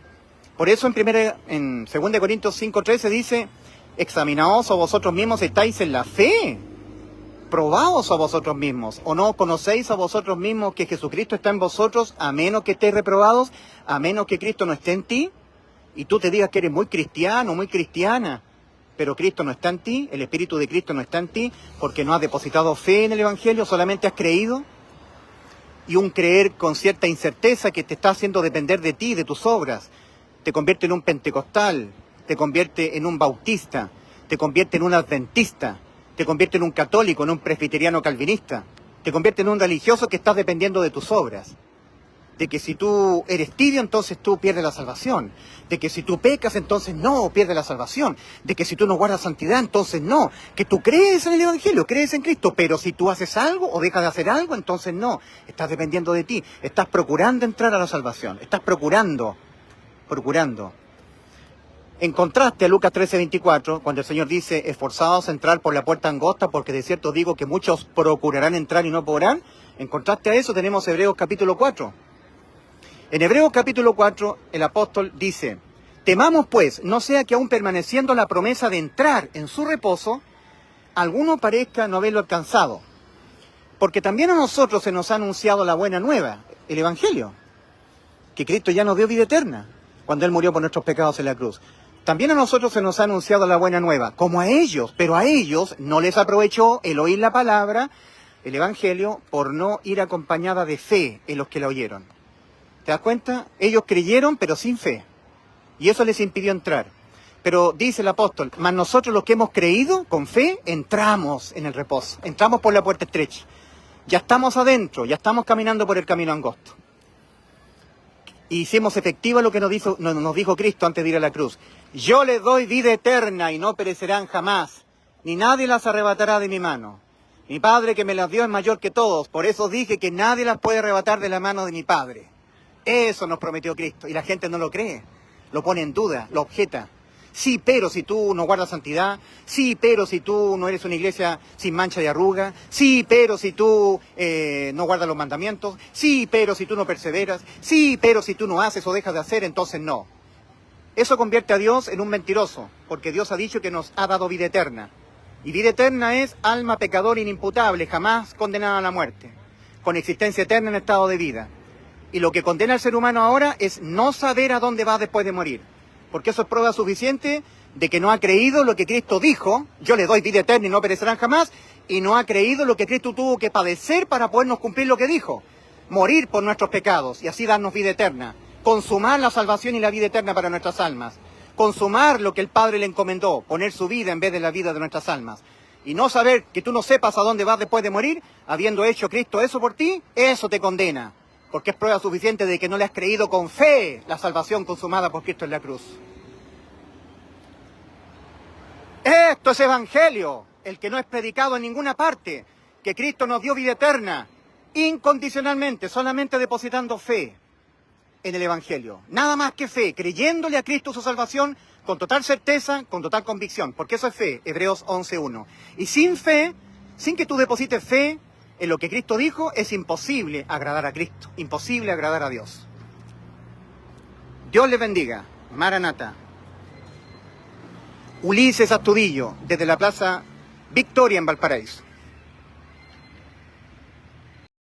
Por eso en 2 Corintios 5:13 dice, examinaos a vosotros mismos, ¿estáis en la fe? Probaos a vosotros mismos, ¿o no conocéis a vosotros mismos que Jesucristo está en vosotros, a menos que estéis reprobados, a menos que Cristo no esté en ti? Y tú te digas que eres muy cristiano, muy cristiana, pero Cristo no está en ti, el Espíritu de Cristo no está en ti, porque no has depositado fe en el Evangelio, solamente has creído, y un creer con cierta incerteza que te está haciendo depender de ti, de tus obras, te convierte en un pentecostal, te convierte en un bautista, te convierte en un adventista, te convierte en un católico, en un presbiteriano calvinista, te convierte en un religioso que estás dependiendo de tus obras. De que si tú eres tibio, entonces tú pierdes la salvación. De que si tú pecas, entonces no, pierdes la salvación. De que si tú no guardas santidad, entonces no. Que tú crees en el Evangelio, crees en Cristo, pero si tú haces algo o dejas de hacer algo, entonces no. Estás dependiendo de ti. Estás procurando entrar a la salvación. Estás procurando. En contraste a Lucas 13:24, cuando el Señor dice, esforzados a entrar por la puerta angosta, porque de cierto digo que muchos procurarán entrar y no podrán. En contraste a eso tenemos Hebreos capítulo 4. En Hebreos capítulo 4, el apóstol dice, temamos pues, no sea que aún permaneciendo la promesa de entrar en su reposo, alguno parezca no haberlo alcanzado. Porque también a nosotros se nos ha anunciado la buena nueva, el Evangelio, que Cristo ya nos dio vida eterna, cuando Él murió por nuestros pecados en la cruz. También a nosotros se nos ha anunciado la buena nueva, como a ellos, pero a ellos no les aprovechó el oír la palabra, el Evangelio, por no ir acompañada de fe en los que la oyeron. ¿Te das cuenta? Ellos creyeron, pero sin fe. Y eso les impidió entrar. Pero dice el apóstol, mas nosotros los que hemos creído, con fe, entramos en el reposo. Entramos por la puerta estrecha. Ya estamos adentro, ya estamos caminando por el camino angosto. Y hicimos efectiva lo que nos dijo Cristo antes de ir a la cruz. Yo les doy vida eterna y no perecerán jamás, ni nadie las arrebatará de mi mano. Mi Padre que me las dio es mayor que todos, por eso dije que nadie las puede arrebatar de la mano de mi Padre. Eso nos prometió Cristo y la gente no lo cree, lo pone en duda, lo objeta. Sí, pero si tú no guardas santidad. Sí, pero si tú no eres una iglesia sin mancha de arruga. Sí, pero si tú no guardas los mandamientos. Sí, pero si tú no perseveras. Sí, pero si tú no haces o dejas de hacer, entonces no. Eso convierte a Dios en un mentiroso, porque Dios ha dicho que nos ha dado vida eterna. Y vida eterna es alma pecadora inimputable, jamás condenada a la muerte, con existencia eterna en estado de vida. Y lo que condena al ser humano ahora es no saber a dónde va después de morir, porque eso es prueba suficiente de que no ha creído lo que Cristo dijo: yo le doy vida eterna y no perecerán jamás, y no ha creído lo que Cristo tuvo que padecer para podernos cumplir lo que dijo: morir por nuestros pecados y así darnos vida eterna, consumar la salvación y la vida eterna para nuestras almas, consumar lo que el Padre le encomendó, poner su vida en vez de la vida de nuestras almas. Y no saber que tú no sepas a dónde vas después de morir, habiendo hecho Cristo eso por ti, eso te condena, porque es prueba suficiente de que no le has creído con fe la salvación consumada por Cristo en la cruz. Esto es evangelio, el que no es predicado en ninguna parte, que Cristo nos dio vida eterna, incondicionalmente, solamente depositando fe en el evangelio. Nada más que fe, creyéndole a Cristo su salvación con total certeza, con total convicción, porque eso es fe, Hebreos 11:1. Y sin fe, sin que tú deposites fe en lo que Cristo dijo, es imposible agradar a Cristo, imposible agradar a Dios. Dios les bendiga. Maranata. Ulises Astudillo, desde la Plaza Victoria en Valparaíso.